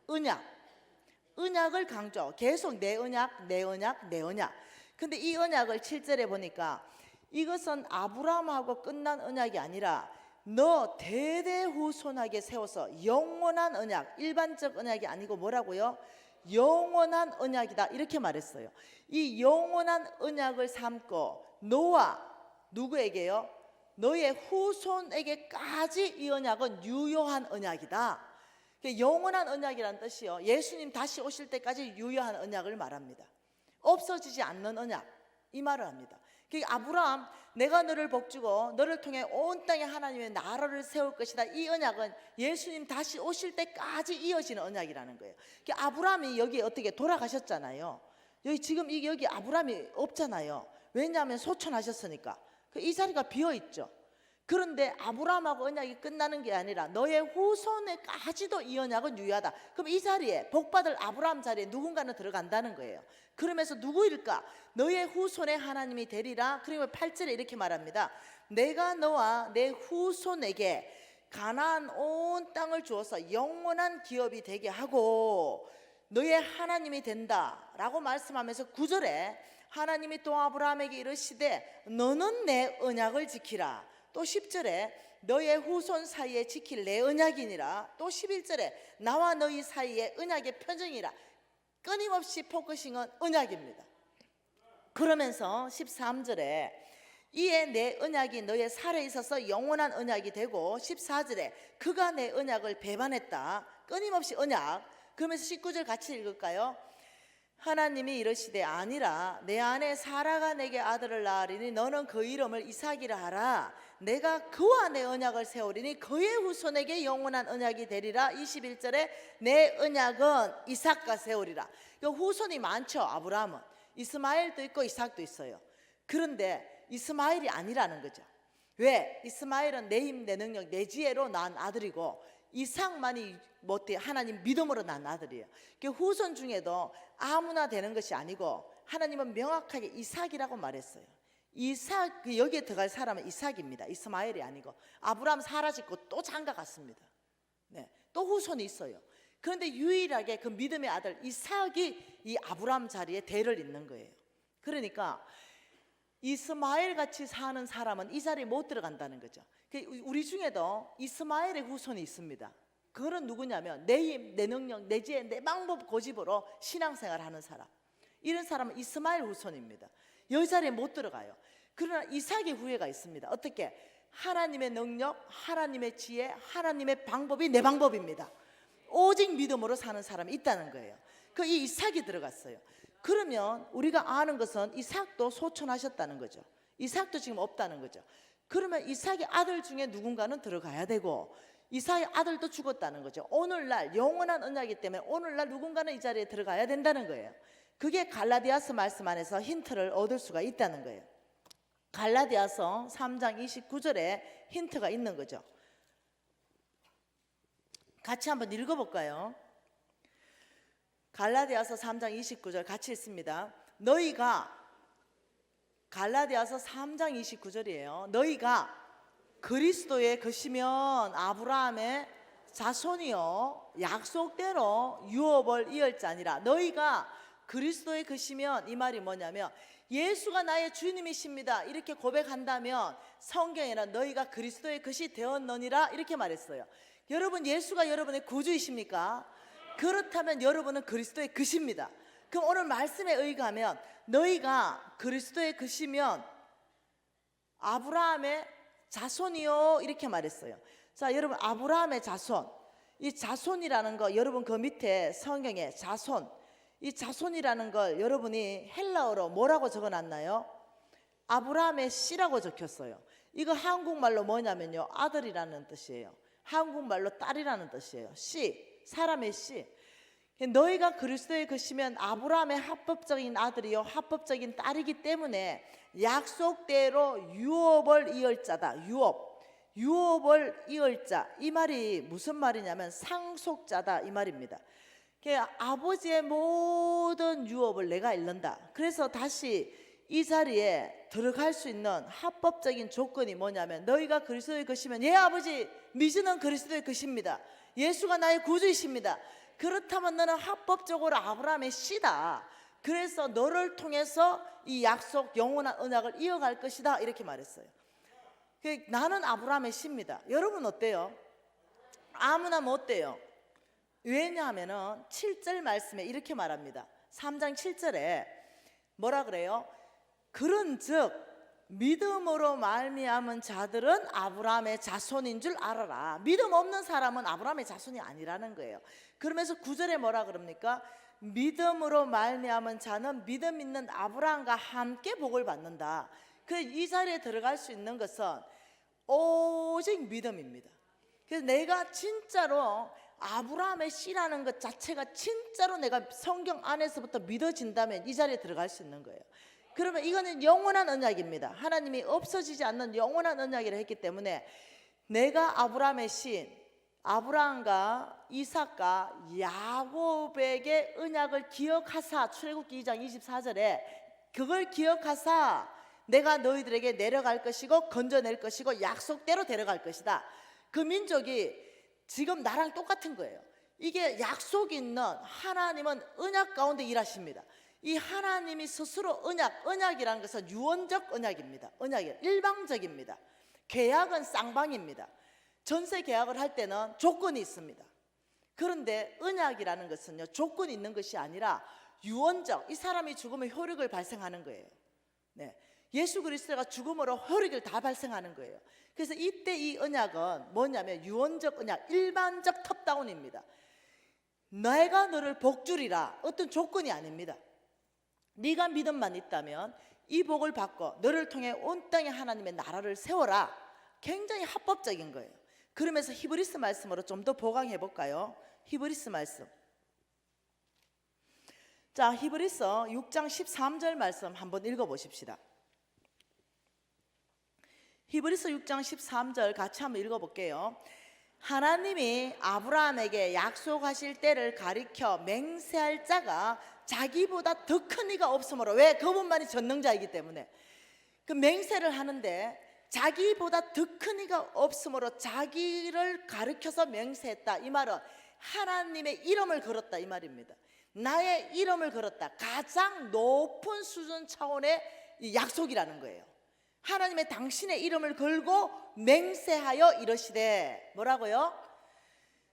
언약. 언약을 강조하고 계속 내 언약, 내 언약, 내 언약. 근데 이 언약을 7절에 보니까 이것은 아브라함하고 끝난 언약이 아니라 너 대대 후손에게 세워서 영원한 언약, 일반적 언약이 아니고 뭐라고요? 영원한 언약이다, 이렇게 말했어요. 이 영원한 언약을 삼고 너와 누구에게요? 너의 후손에게까지 이 언약은 유효한 언약이다. 영원한 언약이란 뜻이요, 예수님 다시 오실 때까지 유효한 언약을 말합니다. 없어지지 않는 언약, 이 말을 합니다. 아브라함, 내가 너를 복주고 너를 통해 온 땅에 하나님의 나라를 세울 것이다, 이 언약은 예수님 다시 오실 때까지 이어지는 언약이라는 거예요. 아브라함이 여기 어떻게 돌아가셨잖아요. 여기 아브라함이 없잖아요. 왜냐하면 소천하셨으니까. 이 자리가 비어있죠. 그런데 아브라함하고 언약이 끝나는 게 아니라 너의 후손에까지도 이 언약은 유효하다. 그럼 이 자리에, 복받을 아브라함 자리에 누군가는 들어간다는 거예요. 그러면서 누구일까? 너의 후손에 하나님이 되리라. 그리고 8절에 이렇게 말합니다. 내가 너와 내 후손에게 가나안 온 땅을 주어서 영원한 기업이 되게 하고 너의 하나님이 된다 라고 말씀하면서 9절에 하나님이 또 아브라함에게 이르시되 너는 내 언약을 지키라. 또 10절에 너의 후손 사이에 지킬 내 언약이니라. 또 11절에 나와 너희 사이에 언약의 표정이라. 끊임없이 포커싱은 언약입니다. 그러면서 13절에 이에 내 언약이 너의 살에 있어서 영원한 언약이 되고, 14절에 그가 내 언약을 배반했다. 끊임없이 언약. 그러면서 19절 같이 읽을까요? 하나님이 이르시되 아니라 내 아내 사라가 내게 아들을 낳으리니 너는 그 이름을 이삭이라 하라. 내가 그와 내 언약을 세우리니 그의 후손에게 영원한 언약이 되리라. 21절에 내 언약은 이삭과 세우리라. 후손이 많죠. 아브라함은 이스마엘도 있고 이삭도 있어요. 그런데 이스마엘이 아니라는 거죠. 왜? 이스마엘은 내 힘, 내 능력, 내 지혜로 낳은 아들이고 이삭만이 하나님 믿음으로 낳은 아들이에요. 후손 중에도 아무나 되는 것이 아니고 하나님은 명확하게 이삭이라고 말했어요. 이삭, 여기에 들어갈 사람은 이삭입니다. 이스마엘이 아니고. 아브라함 사라 짓고 또 장가 갔습니다. 네, 또 후손이 있어요. 그런데 유일하게 그 믿음의 아들 이삭이 이 아브라함 자리에 대를 잇는 거예요. 그러니까 이스마엘 같이 사는 사람은 이 자리에 못 들어간다는 거죠. 우리 중에도 이스마엘의 후손이 있습니다. 그거는 누구냐면 내 힘, 내 능력, 내 지혜, 내 방법 고집으로 신앙생활을 하는 사람. 이런 사람은 이스마엘 후손입니다. 이 자리에 못 들어가요. 그러나 이삭의 후예가 있습니다. 어떻게? 하나님의 능력, 하나님의 지혜, 하나님의 방법이 내 방법입니다. 오직 믿음으로 사는 사람이 있다는 거예요. 이 이삭이 들어갔어요. 그러면 우리가 아는 것은 이삭도 소천하셨다는 거죠. 이삭도 지금 없다는 거죠. 그러면 이삭의 아들 중에 누군가는 들어가야 되고 이삭의 아들도 죽었다는 거죠. 오늘날 영원한 언약이기 때문에 오늘날 누군가는 이 자리에 들어가야 된다는 거예요. 그게 갈라디아서 말씀 안에서 힌트를 얻을 수가 있다는 거예요. 갈라디아서 3장 29절에 힌트가 있는 거죠. 같이 한번 읽어볼까요? 갈라디아서 3장 29절 같이 읽습니다. 너희가, 갈라디아서 3장 29절이에요. 너희가 그리스도의 것이면 아브라함의 자손이요 약속대로 유업을 이을 자니라. 너희가 그리스도의 것이면, 이 말이 뭐냐면 예수가 나의 주님이십니다 이렇게 고백한다면 성경에는 너희가 그리스도의 것이 되었느니라 이렇게 말했어요. 여러분, 예수가 여러분의 구주이십니까? 그렇다면 여러분은 그리스도의 것입니다. 그럼 오늘 말씀에 의하면 너희가 그리스도의 것이면 아브라함의 자손이요 이렇게 말했어요. 자, 여러분, 아브라함의 자손, 이 자손이라는 거 여러분 그 밑에 성경에 자손, 이 자손이라는 걸 여러분이 헬라어로 뭐라고 적어놨나요? 아브라함의 씨라고 적혔어요. 이거 한국말로 뭐냐면요, 아들이라는 뜻이에요. 한국말로 딸이라는 뜻이에요. 씨, 사람의 씨. 너희가 그리스도의 것이면 아브라함의 합법적인 아들이요 합법적인 딸이기 때문에 약속대로 유업을 이을 자다. 유업을 이을 자. 이 말이 무슨 말이냐면 상속자다 이 말입니다. 아버지의 모든 유업을 내가 잃는다. 그래서 다시 이 자리에 들어갈 수 있는 합법적인 조건이 뭐냐면 너희가 그리스도의 것이면, 예 아버지 믿으는 그리스도의 것입니다. 예수가 나의 구주이십니다. 그렇다면 너는 합법적으로 아브라함의 씨다. 그래서 너를 통해서 이 약속 영원한 언약을 이어갈 것이다 이렇게 말했어요. 나는 아브라함의 씨입니다. 여러분 어때요? 아무나 못 돼요. 왜냐하면 7절 말씀에 이렇게 말합니다. 3장 7절에 뭐라 그래요? 그런즉 믿음으로 말미암은 자들은 아브라함의 자손인 줄 알아라. 믿음 없는 사람은 아브라함의 자손이 아니라는 거예요. 그러면서 9절에 뭐라 그럽니까? 믿음으로 말미암은 자는 믿음 있는 아브라함과 함께 복을 받는다. 그 이 자리에 들어갈 수 있는 것은 오직 믿음입니다. 그래서 내가 진짜로 아브라함의 씨라는 것 자체가 진짜로 내가 성경 안에서부터 믿어진다면 이 자리에 들어갈 수 있는 거예요. 그러면 이거는 영원한 언약입니다. 하나님이 없어지지 않는 영원한 언약이라 했기 때문에 내가 아브라함의 신, 아브라함과 이삭과 야곱에게 언약을 기억하사, 출애굽기 2장 24절에 그걸 기억하사 내가 너희들에게 내려갈 것이고 건져낼 것이고 약속대로 데려갈 것이다. 그 민족이 지금 나랑 똑같은 거예요. 이게 약속 있는 하나님은 언약 가운데 일하십니다. 이 하나님이 스스로 언약이라는 것은 유언적 언약입니다. 언약이 일방적입니다. 계약은 쌍방입니다. 전세 계약을 할 때는 조건이 있습니다. 그런데 언약이라는 것은요, 조건이 있는 것이 아니라 유언적, 이 사람이 죽으면 효력을 발생하는 거예요. 네. 예수 그리스도가 죽음으로 효력을 다 발생하는 거예요. 그래서 이때 이 언약은 뭐냐면 유언적 언약, 일반적 톱다운입니다. 내가 너를 복주리라, 어떤 조건이 아닙니다. 네가 믿음만 있다면 이 복을 받고 너를 통해 온 땅에 하나님의 나라를 세워라. 굉장히 합법적인 거예요. 그러면서 히브리스 말씀으로 좀 더 보강해 볼까요? 히브리스 말씀. 자, 히브리서 6장 13절 말씀 한번 읽어 보십시다. 히브리서 6장 13절 같이 한번 읽어 볼게요. 하나님이 아브라함에게 약속하실 때를 가리켜 맹세할 자가 자기보다 더 큰 이가 없으므로. 왜? 그분만이 전능자이기 때문에. 그 맹세를 하는데 자기보다 더 큰 이가 없으므로 자기를 가리켜서 맹세했다. 이 말은 하나님의 이름을 걸었다 이 말입니다. 나의 이름을 걸었다. 가장 높은 수준 차원의 약속이라는 거예요. 하나님의 당신의 이름을 걸고 맹세하여 이러시되, 뭐라고요?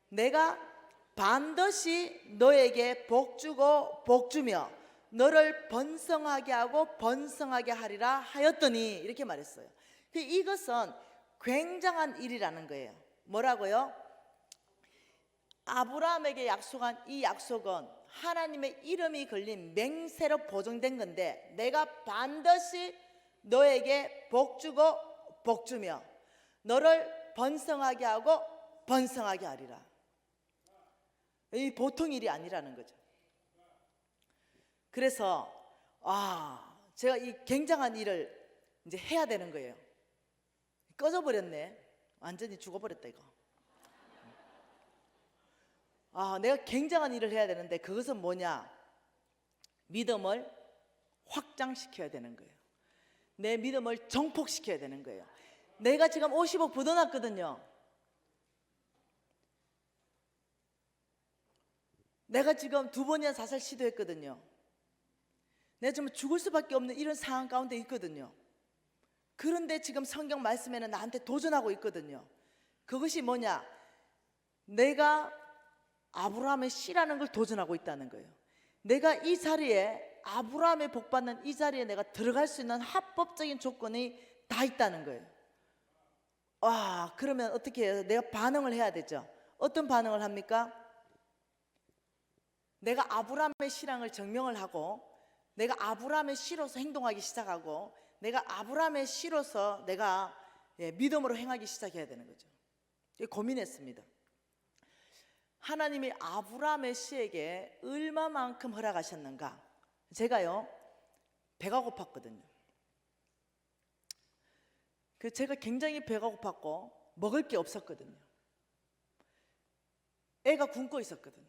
내가 반드시 너에게 복주고 복주며 너를 번성하게 하고 번성하게 하리라 하였더니, 이렇게 말했어요. 이것은 굉장한 일이라는 거예요. 뭐라고요? 아브라함에게 약속한 이 약속은 하나님의 이름이 걸린 맹세로 보증된 건데, 내가 반드시 너에게 복주고 복주며 너를 번성하게 하고 번성하게 하리라. 이 보통 일이 아니라는 거죠. 그래서 제가 이 굉장한 일을 이제 해야 되는 거예요. 꺼져버렸네. 완전히 죽어버렸다 이거. 내가 굉장한 일을 해야 되는데 그것은 뭐냐? 믿음을 확장시켜야 되는 거예요. 내 믿음을 정폭시켜야 되는 거예요. 내가 지금 50억 부도났거든요. 내가 지금 2번이나 자살 시도했거든요. 내가 지금 죽을 수밖에 없는 이런 상황 가운데 있거든요. 그런데 지금 성경 말씀에는 나한테 도전하고 있거든요. 그것이 뭐냐? 내가 아브라함의 씨라는 걸 도전하고 있다는 거예요. 내가 이 자리에, 아브라함의 복받는 이 자리에 내가 들어갈 수 있는 합법적인 조건이 다 있다는 거예요. 그러면 어떻게 해요? 내가 반응을 해야 되죠. 어떤 반응을 합니까? 내가 아브라함의 씨랑을 증명을 하고, 내가 아브라함의 씨로서 행동하기 시작하고, 내가 아브라함의 씨로서 내가 믿음으로 행하기 시작해야 되는 거죠. 고민했습니다. 하나님이 아브라함의 씨에게 얼마만큼 허락하셨는가? 제가요, 배가 고팠거든요. 제가 굉장히 배가 고팠고 먹을 게 없었거든요. 애가 굶고 있었거든요.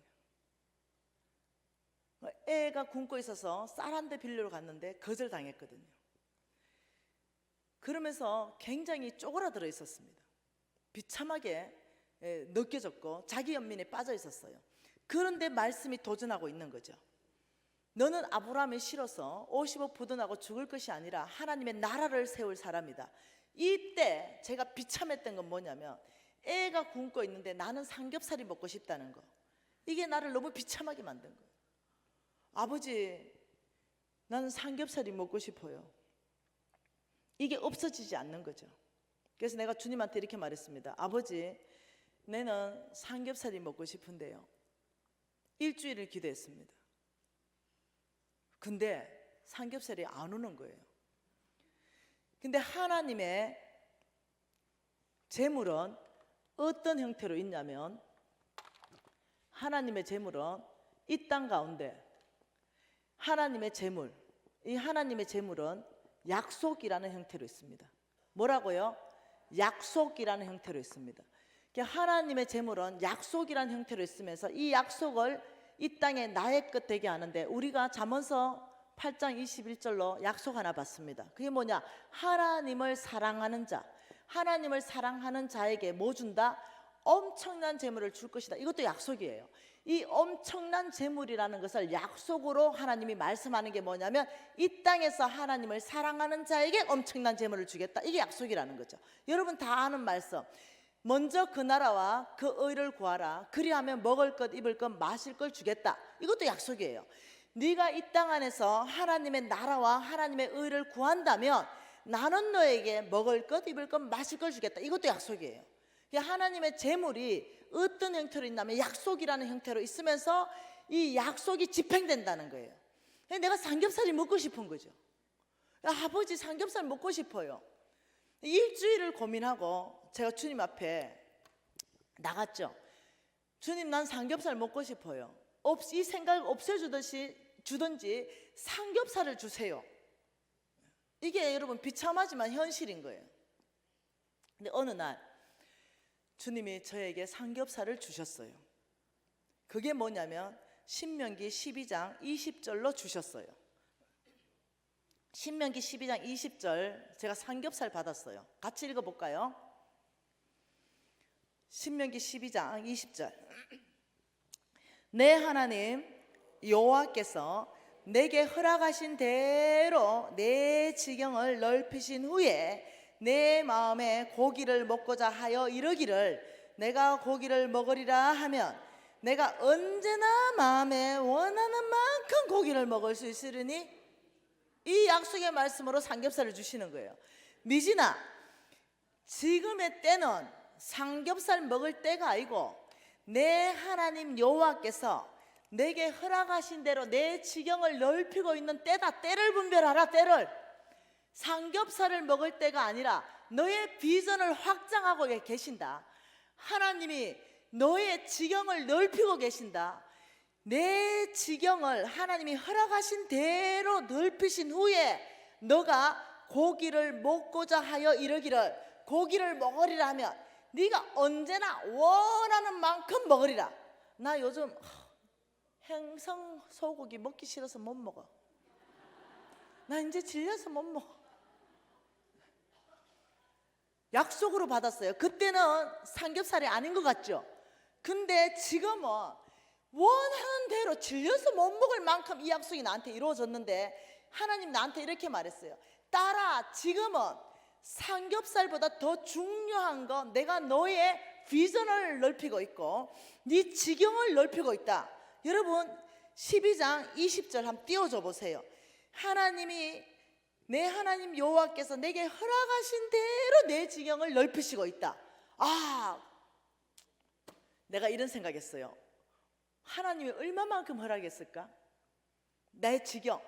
애가 굶고 있어서 쌀 한 대 빌리러 갔는데 거절당했거든요. 그러면서 굉장히 쪼그라들어 있었습니다. 비참하게 느껴졌고 자기 연민에 빠져 있었어요. 그런데 말씀이 도전하고 있는 거죠. 너는 아브라함이 싫어서 50억 부도나고 죽을 것이 아니라 하나님의 나라를 세울 사람이다. 이때 제가 비참했던 건 뭐냐면, 애가 굶고 있는데 나는 삼겹살이 먹고 싶다는 거. 이게 나를 너무 비참하게 만든 거예요. 아버지, 나는 삼겹살이 먹고 싶어요. 이게 없어지지 않는 거죠. 그래서 내가 주님한테 이렇게 말했습니다. 아버지, 내는 삼겹살이 먹고 싶은데요. 일주일을 기도했습니다. 근데 삼겹살이 안 오는 거예요. 근데 하나님의 재물은 어떤 형태로 있냐면, 하나님의 재물은 이 땅 가운데 하나님의 재물, 이 하나님의 재물은 약속이라는 형태로 있습니다. 뭐라고요? 약속이라는 형태로 있습니다. 하나님의 재물은 약속이라는 형태로 있으면서 이 약속을 이 땅에 나의 것 되게 하는데, 우리가 잠언서 8장 21절로 약속 하나 받습니다. 그게 뭐냐? 하나님을 사랑하는 자, 하나님을 사랑하는 자에게 뭐 준다? 엄청난 재물을 줄 것이다. 이것도 약속이에요. 이 엄청난 재물이라는 것을 약속으로 하나님이 말씀하는 게 뭐냐면, 이 땅에서 하나님을 사랑하는 자에게 엄청난 재물을 주겠다. 이게 약속이라는 거죠. 여러분 다 아는 말씀, 먼저 그 나라와 그 의를 구하라. 그리하면 먹을 것, 입을 것, 마실 걸 주겠다. 이것도 약속이에요. 네가 이 땅 안에서 하나님의 나라와 하나님의 의를 구한다면 나는 너에게 먹을 것, 입을 것, 마실 걸 주겠다. 이것도 약속이에요. 하나님의 재물이 어떤 형태로 있냐면 약속이라는 형태로 있으면서 이 약속이 집행된다는 거예요. 내가 삼겹살이 먹고 싶은 거죠. 아버지, 삼겹살 먹고 싶어요. 일주일을 고민하고 제가 주님 앞에 나갔죠. 주님, 난 삼겹살 먹고 싶어요. 이 생각을 없애주든지 삼겹살을 주세요. 이게 여러분 비참하지만 현실인 거예요. 근데 어느 날 주님이 저에게 삼겹살을 주셨어요. 그게 뭐냐면 신명기 12장 20절로 주셨어요. 신명기 12장 20절, 제가 삼겹살 받았어요. 같이 읽어볼까요? 신명기 12장 20절. 내 하나님 여호와께서 내게 허락하신 대로 내 지경을 넓히신 후에 내 마음에 고기를 먹고자 하여 이르기를, 내가 고기를 먹으리라 하면 내가 언제나 마음에 원하는 만큼 고기를 먹을 수 있으리니, 이 약속의 말씀으로 삼겹살을 주시는 거예요. 미진아, 지금의 때는 삼겹살 먹을 때가 아니고 내 하나님 여호와께서 내게 허락하신 대로 내 지경을 넓히고 있는 때다. 때를 분별하라. 때를. 삼겹살을 먹을 때가 아니라 너의 비전을 확장하고 계신다. 하나님이 너의 지경을 넓히고 계신다. 내 지경을 하나님이 허락하신 대로 넓히신 후에 너가 고기를 먹고자 하여 이르기를, 고기를 먹으리라 하면 네가 언제나 원하는 만큼 먹으리라. 나 요즘 행성 소고기 먹기 싫어서 못 먹어. 나 이제 질려서 못 먹어. 약속으로 받았어요. 그때는 삼겹살이 아닌 것 같죠? 근데 지금은 원하는 대로 질려서 못 먹을 만큼 이 약속이 나한테 이루어졌는데, 하나님 나한테 이렇게 말했어요. 딸아, 지금은 삼겹살보다 더 중요한 건 내가 너의 비전을 넓히고 있고 네 지경을 넓히고 있다. 여러분 12장 20절 한번 띄워줘 보세요. 하나님이, 내 하나님 여호와께서 내게 허락하신 대로 내 지경을 넓히시고 있다. 내가 이런 생각했어요. 하나님이 얼마만큼 허락했을까? 내 지경,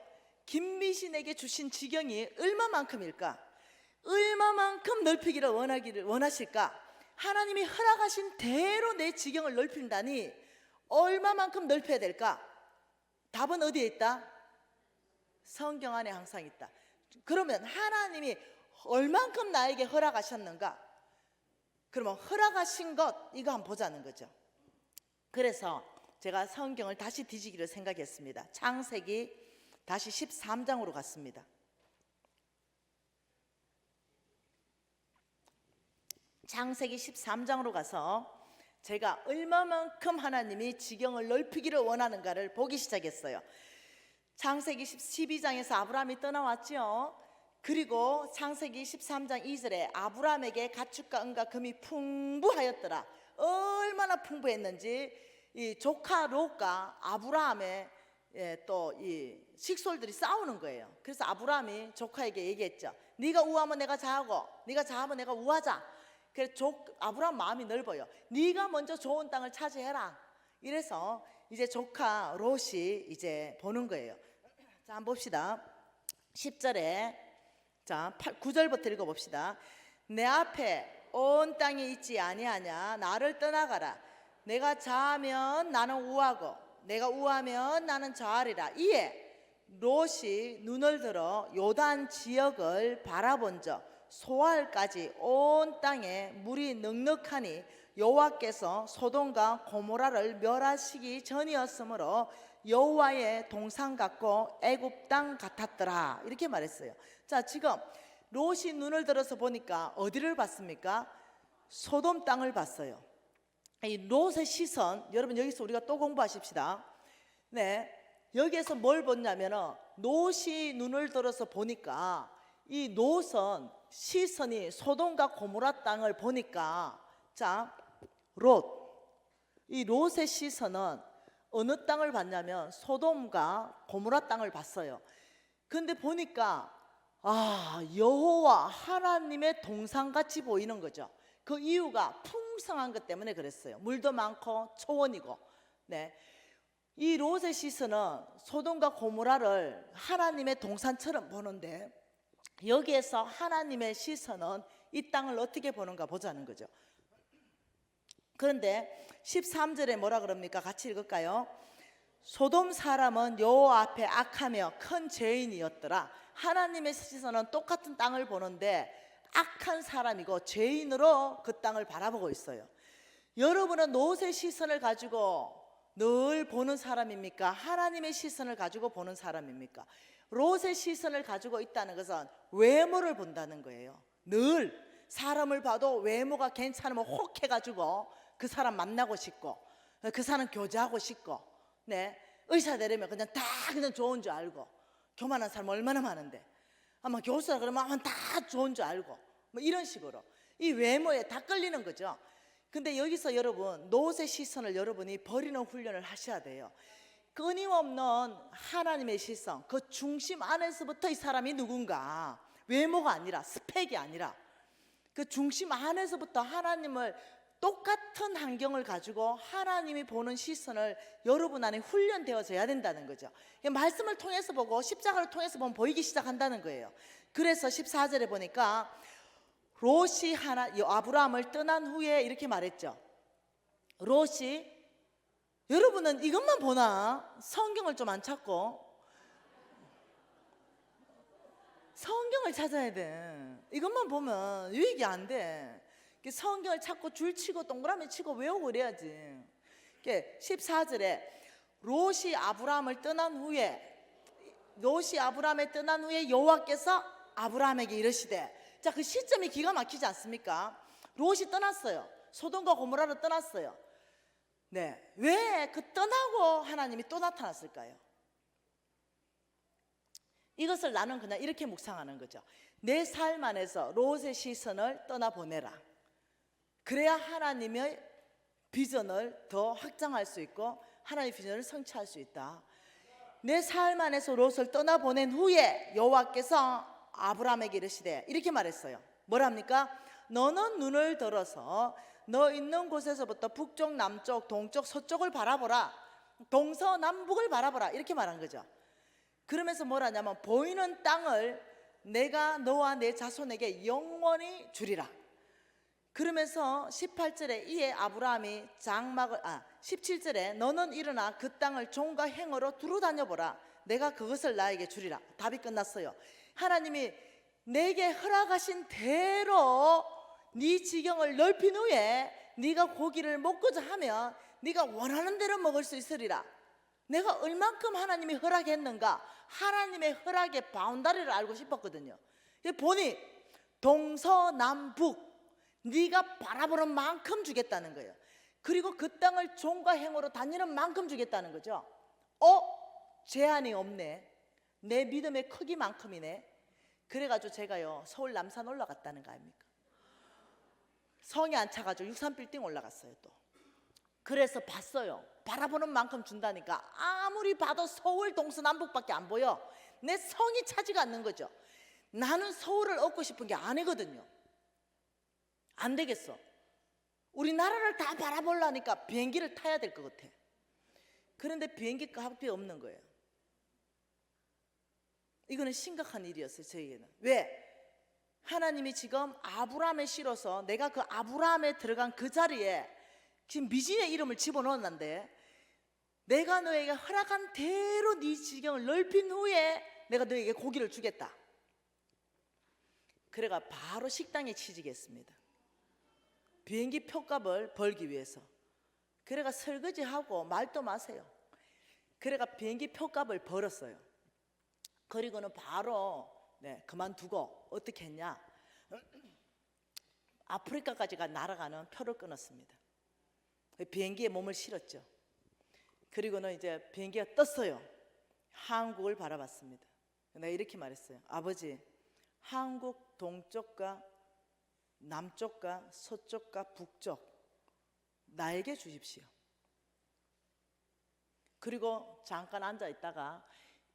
김미신에게 주신 지경이 얼마만큼일까? 얼마만큼 넓히기를 원하실까? 하나님이 허락하신 대로 내 지경을 넓힌다니 얼마만큼 넓혀야 될까? 답은 어디에 있다? 성경 안에 항상 있다. 그러면 하나님이 얼만큼 나에게 허락하셨는가? 그러면 허락하신 것, 이거 한번 보자는 거죠. 그래서 제가 성경을 다시 뒤지기를 생각했습니다. 창세기 다시 13장으로 갔습니다. 창세기 13장으로 가서 제가 얼마만큼 하나님이 지경을 넓히기를 원하는가를 보기 시작했어요. 창세기 12장에서 아브라함이 떠나왔죠. 그리고 창세기 13장 2절에 아브라함에게 가축과 은과 금이 풍부하였더라. 얼마나 풍부했는지 이 조카 롯과 아브라함의 또 이 식솔들이 싸우는 거예요. 그래서 아브라함이 조카에게 얘기했죠. 네가 우하면 내가 좌하고 네가 좌하면 내가 우하자. 그래서 아브라함 마음이 넓어요. 네가 먼저 좋은 땅을 차지해라. 이래서 이제 조카 롯이 이제 보는 거예요. 자, 한번 봅시다. 10절에 자 9절부터 읽어봅시다. 내 앞에 온 땅이 있지 아니하냐. 나를 떠나가라. 내가 좌하면 나는 우하고 내가 우하면 나는 좌하리라. 이에 롯이 눈을 들어 요단 지역을 바라본즉 소알까지 온 땅에 물이 넉넉하니 여호와께서 소돔과 고모라를 멸하시기 전이었으므로 여호와의 동산 같고 애굽 땅 같았더라. 이렇게 말했어요. 자, 지금 롯이 눈을 들어서 보니까 어디를 봤습니까? 소돔 땅을 봤어요. 이 롯의 시선, 여러분 여기서 우리가 또 공부하십시다. 네, 여기에서 뭘 보냐면은 롯이 눈을 들어서 보니까 이 롯은 시선이 소돔과 고모라 땅을 보니까 자, 이 롯의 시선은 어느 땅을 봤냐면 소돔과 고모라 땅을 봤어요. 근데 보니까 여호와 하나님의 동산같이 보이는 거죠. 그 이유가 풍성한 것 때문에 그랬어요. 물도 많고 초원이고. 네. 이 롯의 시선은 소돔과 고모라를 하나님의 동산처럼 보는데 여기에서 하나님의 시선은 이 땅을 어떻게 보는가 보자는 거죠. 그런데 13절에 뭐라 그럽니까? 같이 읽을까요? 소돔 사람은 여호와 앞에 악하며 큰 죄인이었더라. 하나님의 시선은 똑같은 땅을 보는데 악한 사람이고 죄인으로 그 땅을 바라보고 있어요. 여러분은 롯의 시선을 가지고 늘 보는 사람입니까? 하나님의 시선을 가지고 보는 사람입니까? 롯의 시선을 가지고 있다는 것은 외모를 본다는 거예요. 늘 사람을 봐도 외모가 괜찮으면 혹 해가지고 그 사람 만나고 싶고 그 사람 교제하고 싶고, 네, 의사 되려면 그냥 다 그냥 좋은 줄 알고, 교만한 사람 얼마나 많은데 아마 교수라 그러면 다 좋은 줄 알고 뭐 이런 식으로 이 외모에 다 끌리는 거죠. 근데 여기서 여러분 롯의 시선을 여러분이 버리는 훈련을 하셔야 돼요. 끊임없는 하나님의 시선, 그 중심 안에서부터 이 사람이 누군가, 외모가 아니라 스펙이 아니라 그 중심 안에서부터 하나님을 똑같은 환경을 가지고 하나님이 보는 시선을 여러분 안에 훈련되어져야 된다는 거죠. 말씀을 통해서 보고 십자가를 통해서 보면 보이기 시작한다는 거예요. 그래서 14절에 보니까 롯이 아브라함을 떠난 후에 이렇게 말했죠. 롯이, 여러분은 이것만 보나? 성경을 좀 안 찾고 성경을 찾아야 돼. 이것만 보면 유익이 안 돼. 성경을 찾고 줄치고 동그라미 치고 외우고 그래야지. 14절에 롯이 아브라함을 떠난 후에 여호와께서 아브라함에게 이르시되, 자, 그 시점이 기가 막히지 않습니까? 롯이 떠났어요. 소돔과 고모라로 떠났어요. 네, 왜 그 떠나고 하나님이 또 나타났을까요? 이것을 나는 그냥 이렇게 묵상하는 거죠. 내 삶 안에서 롯의 시선을 떠나보내라. 그래야 하나님의 비전을 더 확장할 수 있고 하나님의 비전을 성취할 수 있다. 내 삶 안에서 롯을 떠나보낸 후에 여호와께서 아브라함에게 이르시되 이렇게 말했어요. 뭐랍니까? 너는 눈을 들어서 너 있는 곳에서부터 북쪽, 남쪽, 동쪽, 서쪽을 바라보라. 동서남북을 바라보라. 이렇게 말한 거죠. 그러면서 뭐라냐면 보이는 땅을 내가 너와 내 자손에게 영원히 주리라. 그러면서 18절에 이에 아브라함이 17절에 너는 일어나 그 땅을 종과 행어로 두루 다녀보라. 내가 그것을 나에게 주리라. 답이 끝났어요. 하나님이 내게 허락하신 대로 네 지경을 넓힌 후에 네가 고기를 먹고자 하면 네가 원하는 대로 먹을 수 있으리라. 내가 얼만큼 하나님이 허락했는가, 하나님의 허락의 바운다리를 알고 싶었거든요. 보니 동서남북 네가 바라보는 만큼 주겠다는 거예요. 그리고 그 땅을 종과 행어로 다니는 만큼 주겠다는 거죠. 제한이 없네. 내 믿음의 크기만큼이네. 그래가지고 제가요 서울 남산 올라갔다는 거 아닙니까? 성에 안 차가지고 63빌딩 올라갔어요. 또 그래서 봤어요. 바라보는 만큼 준다니까. 아무리 봐도 서울 동서남북밖에 안 보여. 내 성이 차지가 않는 거죠. 나는 서울을 얻고 싶은 게 아니거든요. 안 되겠어. 우리나라를 다 바라보려니까 비행기를 타야 될 것 같아. 그런데 비행기 값이 없는 거예요. 이거는 심각한 일이었어요, 저에게는. 왜? 하나님이 지금 아브라함에 실어서 내가 그 아브라함에 들어간 그 자리에 지금 미진의 이름을 집어넣었는데, 내가 너에게 허락한 대로 네 지경을 넓힌 후에 내가 너에게 고기를 주겠다. 그래가 바로 식당에 취직했습니다. 비행기 표값을 벌기 위해서. 그래가 설거지하고 말도 마세요. 그래가 비행기 표값을 벌었어요. 그리고는 바로 그만두고 어떻게 했냐, 아프리카까지가 날아가는 표를 끊었습니다. 비행기에 몸을 실었죠. 그리고는 이제 비행기가 떴어요. 한국을 바라봤습니다. 내가 이렇게 말했어요. 아버지, 한국 동쪽과 남쪽과 서쪽과 북쪽 나에게 주십시오. 그리고 잠깐 앉아 있다가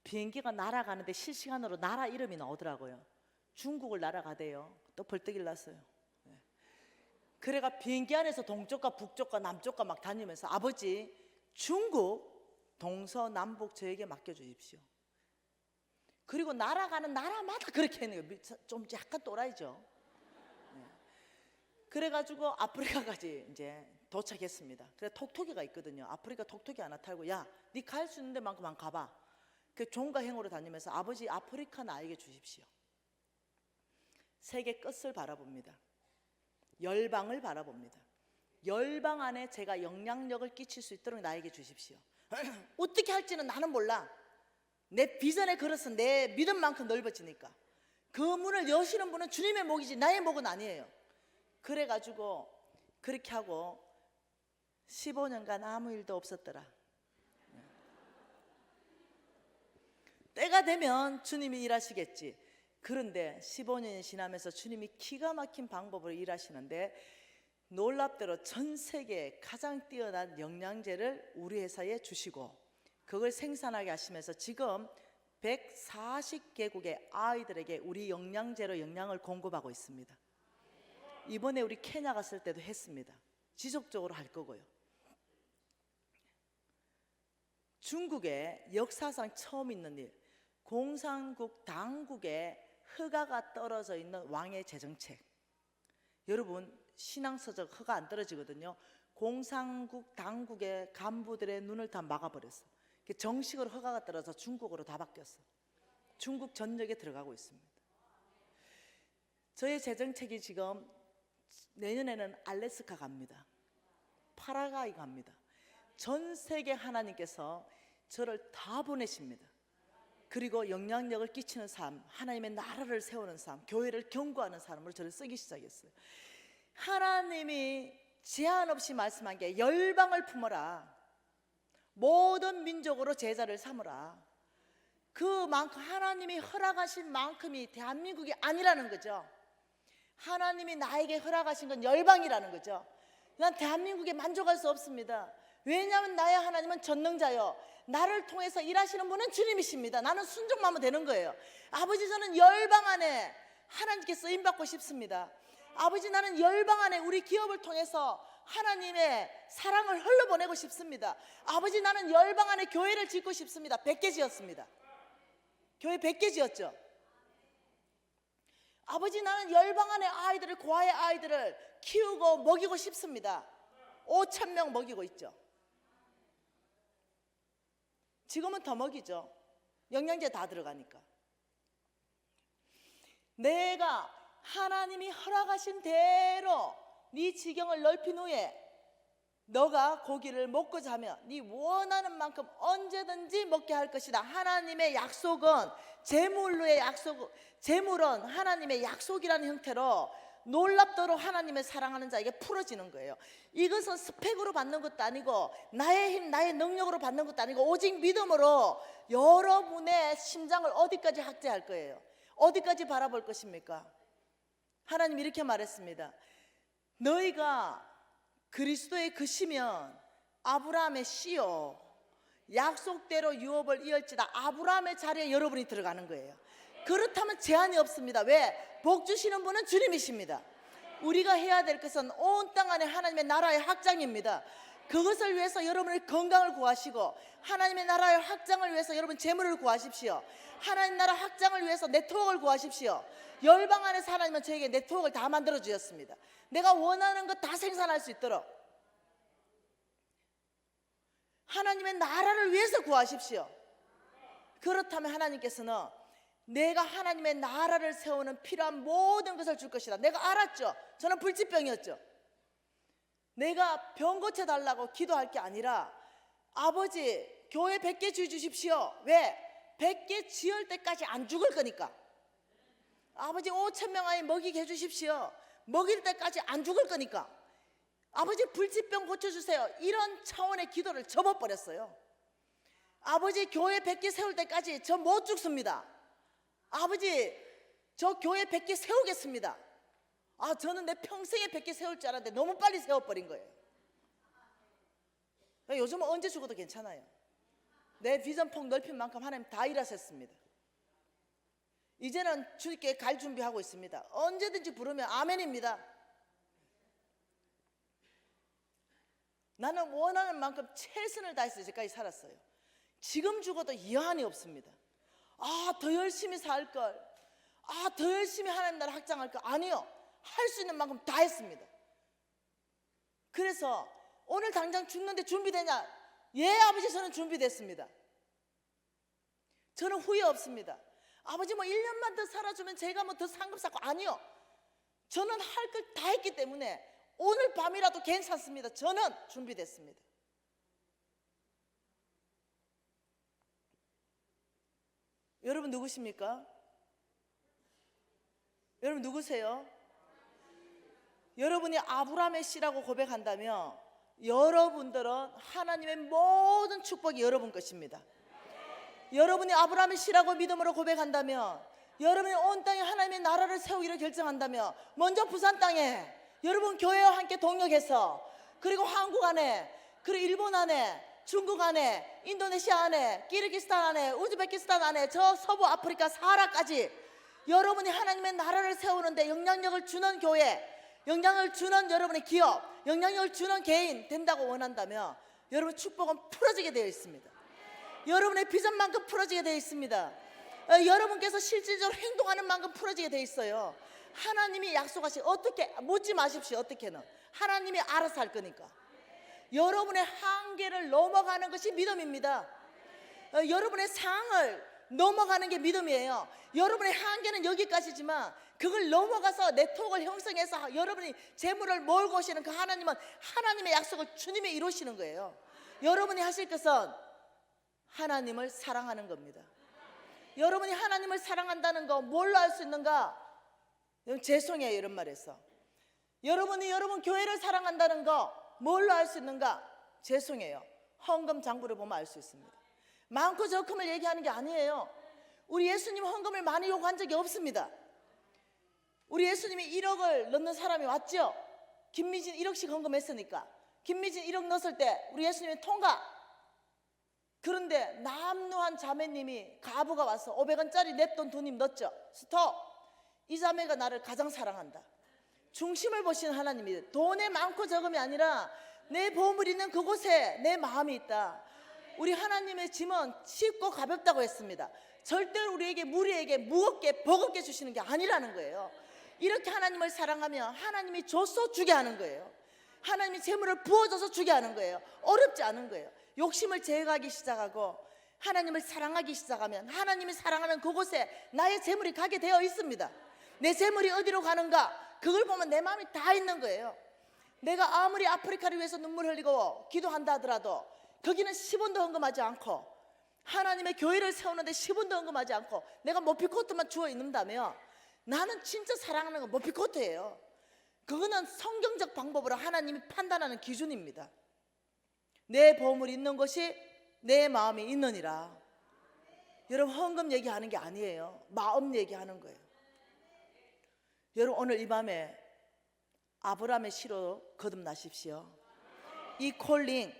비행기가 날아가는데 실시간으로 나라 이름이 나오더라고요. 중국을 날아가대요. 또 벌떡 일났어요. 그래가 비행기 안에서 동쪽과 북쪽과 남쪽과 막 다니면서 아버지, 중국 동서남북 저에게 맡겨주십시오. 그리고 날아가는 나라마다 그렇게 했네요. 좀 약간 또라이죠. 그래가지고 아프리카까지 이제 도착했습니다. 그래 톡톡이가 있거든요. 아프리카 톡톡이 하나 타고, 야, 네 갈 수 있는 데만큼만 가봐. 그 종가 행으로 다니면서 아버지, 아프리카 나에게 주십시오. 세계 끝을 바라봅니다. 열방을 바라봅니다. 열방 안에 제가 영향력을 끼칠 수 있도록 나에게 주십시오. 어떻게 할지는 나는 몰라. 내 비전의 그릇은 내 믿음만큼 넓어지니까. 그 문을 여시는 분은 주님의 목이지 나의 목은 아니에요. 그래가지고 그렇게 하고 15년간 아무 일도 없었더라. 때가 되면 주님이 일하시겠지. 그런데 15년이 지나면서 주님이 기가 막힌 방법으로 일하시는데, 놀랍대로 전 세계에 가장 뛰어난 영양제를 우리 회사에 주시고 그걸 생산하게 하시면서 지금 140개국의 아이들에게 우리 영양제로 영양을 공급하고 있습니다. 이번에 우리 케냐 갔을 때도 했습니다. 지속적으로 할 거고요. 중국의 역사상 처음 있는 일, 공산국 당국에 허가가 떨어져 있는 왕의 재정책. 여러분, 신앙서적 허가 안 떨어지거든요. 공산국 당국의 간부들의 눈을 다 막아버렸어. 정식으로 허가가 떨어져 중국으로 다 바뀌었어. 중국 전역에 들어가고 있습니다. 저의 재정책이 지금 내년에는 알래스카 갑니다. 파라과이 갑니다. 전 세계 하나님께서 저를 다 보내십니다. 그리고 영향력을 끼치는 삶, 하나님의 나라를 세우는 삶, 교회를 경고하는 사람으로 저를 쓰기 시작했어요. 하나님이 제한 없이 말씀한 게 열방을 품어라, 모든 민족으로 제자를 삼으라. 그만큼 하나님이 허락하신 만큼이 대한민국이 아니라는 거죠. 하나님이 나에게 허락하신 건 열방이라는 거죠. 난 대한민국에 만족할 수 없습니다. 왜냐하면 나의 하나님은 전능자요, 나를 통해서 일하시는 분은 주님이십니다. 나는 순종만 하면 되는 거예요. 아버지, 저는 열방 안에 하나님께 쓰임받고 싶습니다. 아버지, 나는 열방 안에 우리 기업을 통해서 하나님의 사랑을 흘러보내고 싶습니다. 아버지, 나는 열방 안에 교회를 짓고 싶습니다. 100개 지었습니다. 교회 100개 지었죠. 아버지, 나는 열방 안에 아이들을, 고아의 아이들을 키우고 먹이고 싶습니다. 5,000명 먹이고 있죠. 지금은 더 먹이죠. 영양제 다 들어가니까. 내가 하나님이 허락하신 대로 네 지경을 넓힌 후에 너가 고기를 먹고 자면 네 원하는 만큼 언제든지 먹게 할 것이다. 하나님의 약속은 재물로의 약속, 재물은 하나님의 약속이라는 형태로 놀랍도록 하나님의 사랑하는 자에게 풀어지는 거예요. 이것은 스펙으로 받는 것도 아니고 나의 힘, 나의 능력으로 받는 것도 아니고 오직 믿음으로 여러분의 심장을 어디까지 확대할 거예요? 어디까지 바라볼 것입니까? 하나님 이렇게 말했습니다. 너희가 그리스도의 그시면 아브라함의 씨요, 약속대로 유업을 이을지다. 아브라함의 자리에 여러분이 들어가는 거예요. 그렇다면 제한이 없습니다. 왜? 복 주시는 분은 주님이십니다. 우리가 해야 될 것은 온 땅 안에 하나님의 나라의 확장입니다. 그것을 위해서 여러분의 건강을 구하시고, 하나님의 나라의 확장을 위해서 여러분 재물을 구하십시오. 하나님 나라 확장을 위해서 네트워크를 구하십시오. 열방 안에서 하나님은 저에게 네트워크를 다 만들어 주셨습니다. 내가 원하는 것 다 생산할 수 있도록 하나님의 나라를 위해서 구하십시오. 그렇다면 하나님께서는 내가 하나님의 나라를 세우는 필요한 모든 것을 줄 것이다. 내가 알았죠. 저는 불치병이었죠. 내가 병 고쳐달라고 기도할 게 아니라, 아버지 교회 100개 주십시오. 왜? 100개 지을 때까지 안 죽을 거니까. 아버지 5,000명 아이 먹이게 해주십시오. 먹일 때까지 안 죽을 거니까. 아버지 불치병 고쳐주세요. 이런 차원의 기도를 접어버렸어요. 아버지 교회 100개 세울 때까지 저 못 죽습니다. 아버지 저 교회 100개 세우겠습니다. 저는 내 평생에 100개 세울 줄 알았는데 너무 빨리 세워버린 거예요. 요즘은 언제 죽어도 괜찮아요. 내 비전폭 넓힌 만큼 하나님 다 일하셨습니다. 이제는 주님께 갈 준비하고 있습니다. 언제든지 부르면 아멘입니다. 나는 원하는 만큼 최선을 다해서 이제까지 살았어요. 지금 죽어도 여한이 없습니다. 더 열심히 살걸, 더 열심히 하나님 나라 확장할걸. 아니요, 할 수 있는 만큼 다 했습니다. 그래서 오늘 당장 죽는데 준비되냐? 예, 아버지 저는 준비됐습니다. 저는 후회 없습니다. 아버지 1년만 더 살아주면 제가 더 상급 쌓고. 아니요, 저는 할 걸 다 했기 때문에 오늘 밤이라도 괜찮습니다. 저는 준비됐습니다. 여러분 누구십니까? 여러분 누구세요? 여러분이 아브라함의 씨라고 고백한다면 여러분들은 하나님의 모든 축복이 여러분 것입니다. 여러분이 아브라함의 씨라고 믿음으로 고백한다면, 여러분이 온 땅에 하나님의 나라를 세우기를 결정한다면, 먼저 부산 땅에 여러분 교회와 함께 동역해서, 그리고 한국 안에, 그리고 일본 안에, 중국 안에, 인도네시아 안에, 키르기스탄 안에, 우즈베키스탄 안에, 저 서부 아프리카 사하라까지 여러분이 하나님의 나라를 세우는데 영향력을 주는 교회, 영향을 주는 여러분의 기업, 영향력을 주는 개인 된다고 원한다면 여러분 축복은 풀어지게 되어 있습니다. 여러분의 비전만큼 풀어지게 되어 있습니다. 여러분께서 실질적으로 행동하는 만큼 풀어지게 되어 있어요. 하나님이 약속하신, 어떻게 묻지 마십시오. 어떻게는 하나님이 알아서 할 거니까. 여러분의 한계를 넘어가는 것이 믿음입니다. 여러분의 상을 넘어가는 게 믿음이에요. 여러분의 한계는 여기까지지만 그걸 넘어가서 네트워크를 형성해서 여러분이 재물을 몰고 오시는 그 하나님은 하나님의 약속을 주님이 이루시는 거예요. 여러분이 하실 것은 하나님을 사랑하는 겁니다. 여러분이 하나님을 사랑한다는 거 뭘로 알 수 있는가? 죄송해요, 이런 말에서. 여러분이 여러분 교회를 사랑한다는 거 뭘로 알 수 있는가? 죄송해요, 헌금 장부를 보면 알 수 있습니다. 많고 적음을 얘기하는 게 아니에요. 우리 예수님 헌금을 많이 요구한 적이 없습니다. 우리 예수님이 1억을 넣는 사람이 왔죠. 김미진 1억씩 헌금했으니까 김미진 1억 넣었을 때 우리 예수님이 통과. 그런데 남루한 자매님이, 가부가 와서 500원짜리 냈던 돈님 넣었죠. 스톱. 이 자매가 나를 가장 사랑한다. 중심을 보시는 하나님이, 돈에 많고 적음이 아니라 내 보물 있는 그곳에 내 마음이 있다. 우리 하나님의 짐은 쉽고 가볍다고 했습니다. 절대로 우리에게, 무리에게 무겁게 버겁게 주시는 게 아니라는 거예요. 이렇게 하나님을 사랑하면 하나님이 줘서 주게 하는 거예요. 하나님이 재물을 부어줘서 주게 하는 거예요. 어렵지 않은 거예요. 욕심을 제거하기 시작하고 하나님을 사랑하기 시작하면 하나님이 사랑하는 그곳에 나의 재물이 가게 되어 있습니다. 내 재물이 어디로 가는가? 그걸 보면 내 마음이 다 있는 거예요. 내가 아무리 아프리카를 위해서 눈물 흘리고 기도한다 하더라도 거기는 10원도 헌금하지 않고, 하나님의 교회를 세우는데 10원도 헌금하지 않고 내가 모피코트만 주워 있는다면 나는 진짜 사랑하는 건 모피코트예요. 그거는 성경적 방법으로 하나님이 판단하는 기준입니다. 내 보물이 있는 곳이 내 마음이 있느니라. 여러분, 헌금 얘기하는 게 아니에요. 마음 얘기하는 거예요. 여러분, 오늘 이 밤에 아브라함의 시로 거듭나십시오. 이 콜링,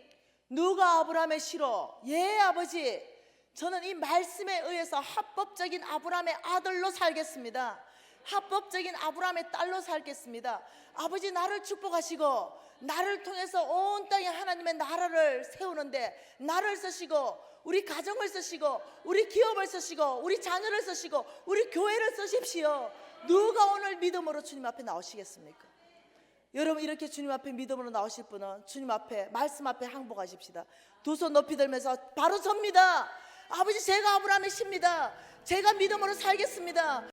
누가 아브라함의 시로, 예 아버지 저는 이 말씀에 의해서 합법적인 아브라함의 아들로 살겠습니다. 합법적인 아브라함의 딸로 살겠습니다. 아버지, 나를 축복하시고 나를 통해서 온 땅에 하나님의 나라를 세우는데 나를 쓰시고 우리 가정을 쓰시고 우리 기업을 쓰시고 우리 자녀를 쓰시고 우리 교회를 쓰십시오. 누가 오늘 믿음으로 주님 앞에 나오시겠습니까? 여러분, 이렇게 주님 앞에 믿음으로 나오실 분은 주님 앞에, 말씀 앞에 항복하십시다. 두 손 높이 들면서 바로 접니다. 아버지, 제가 아브라함의 씨입니다. 제가 믿음으로 살겠습니다.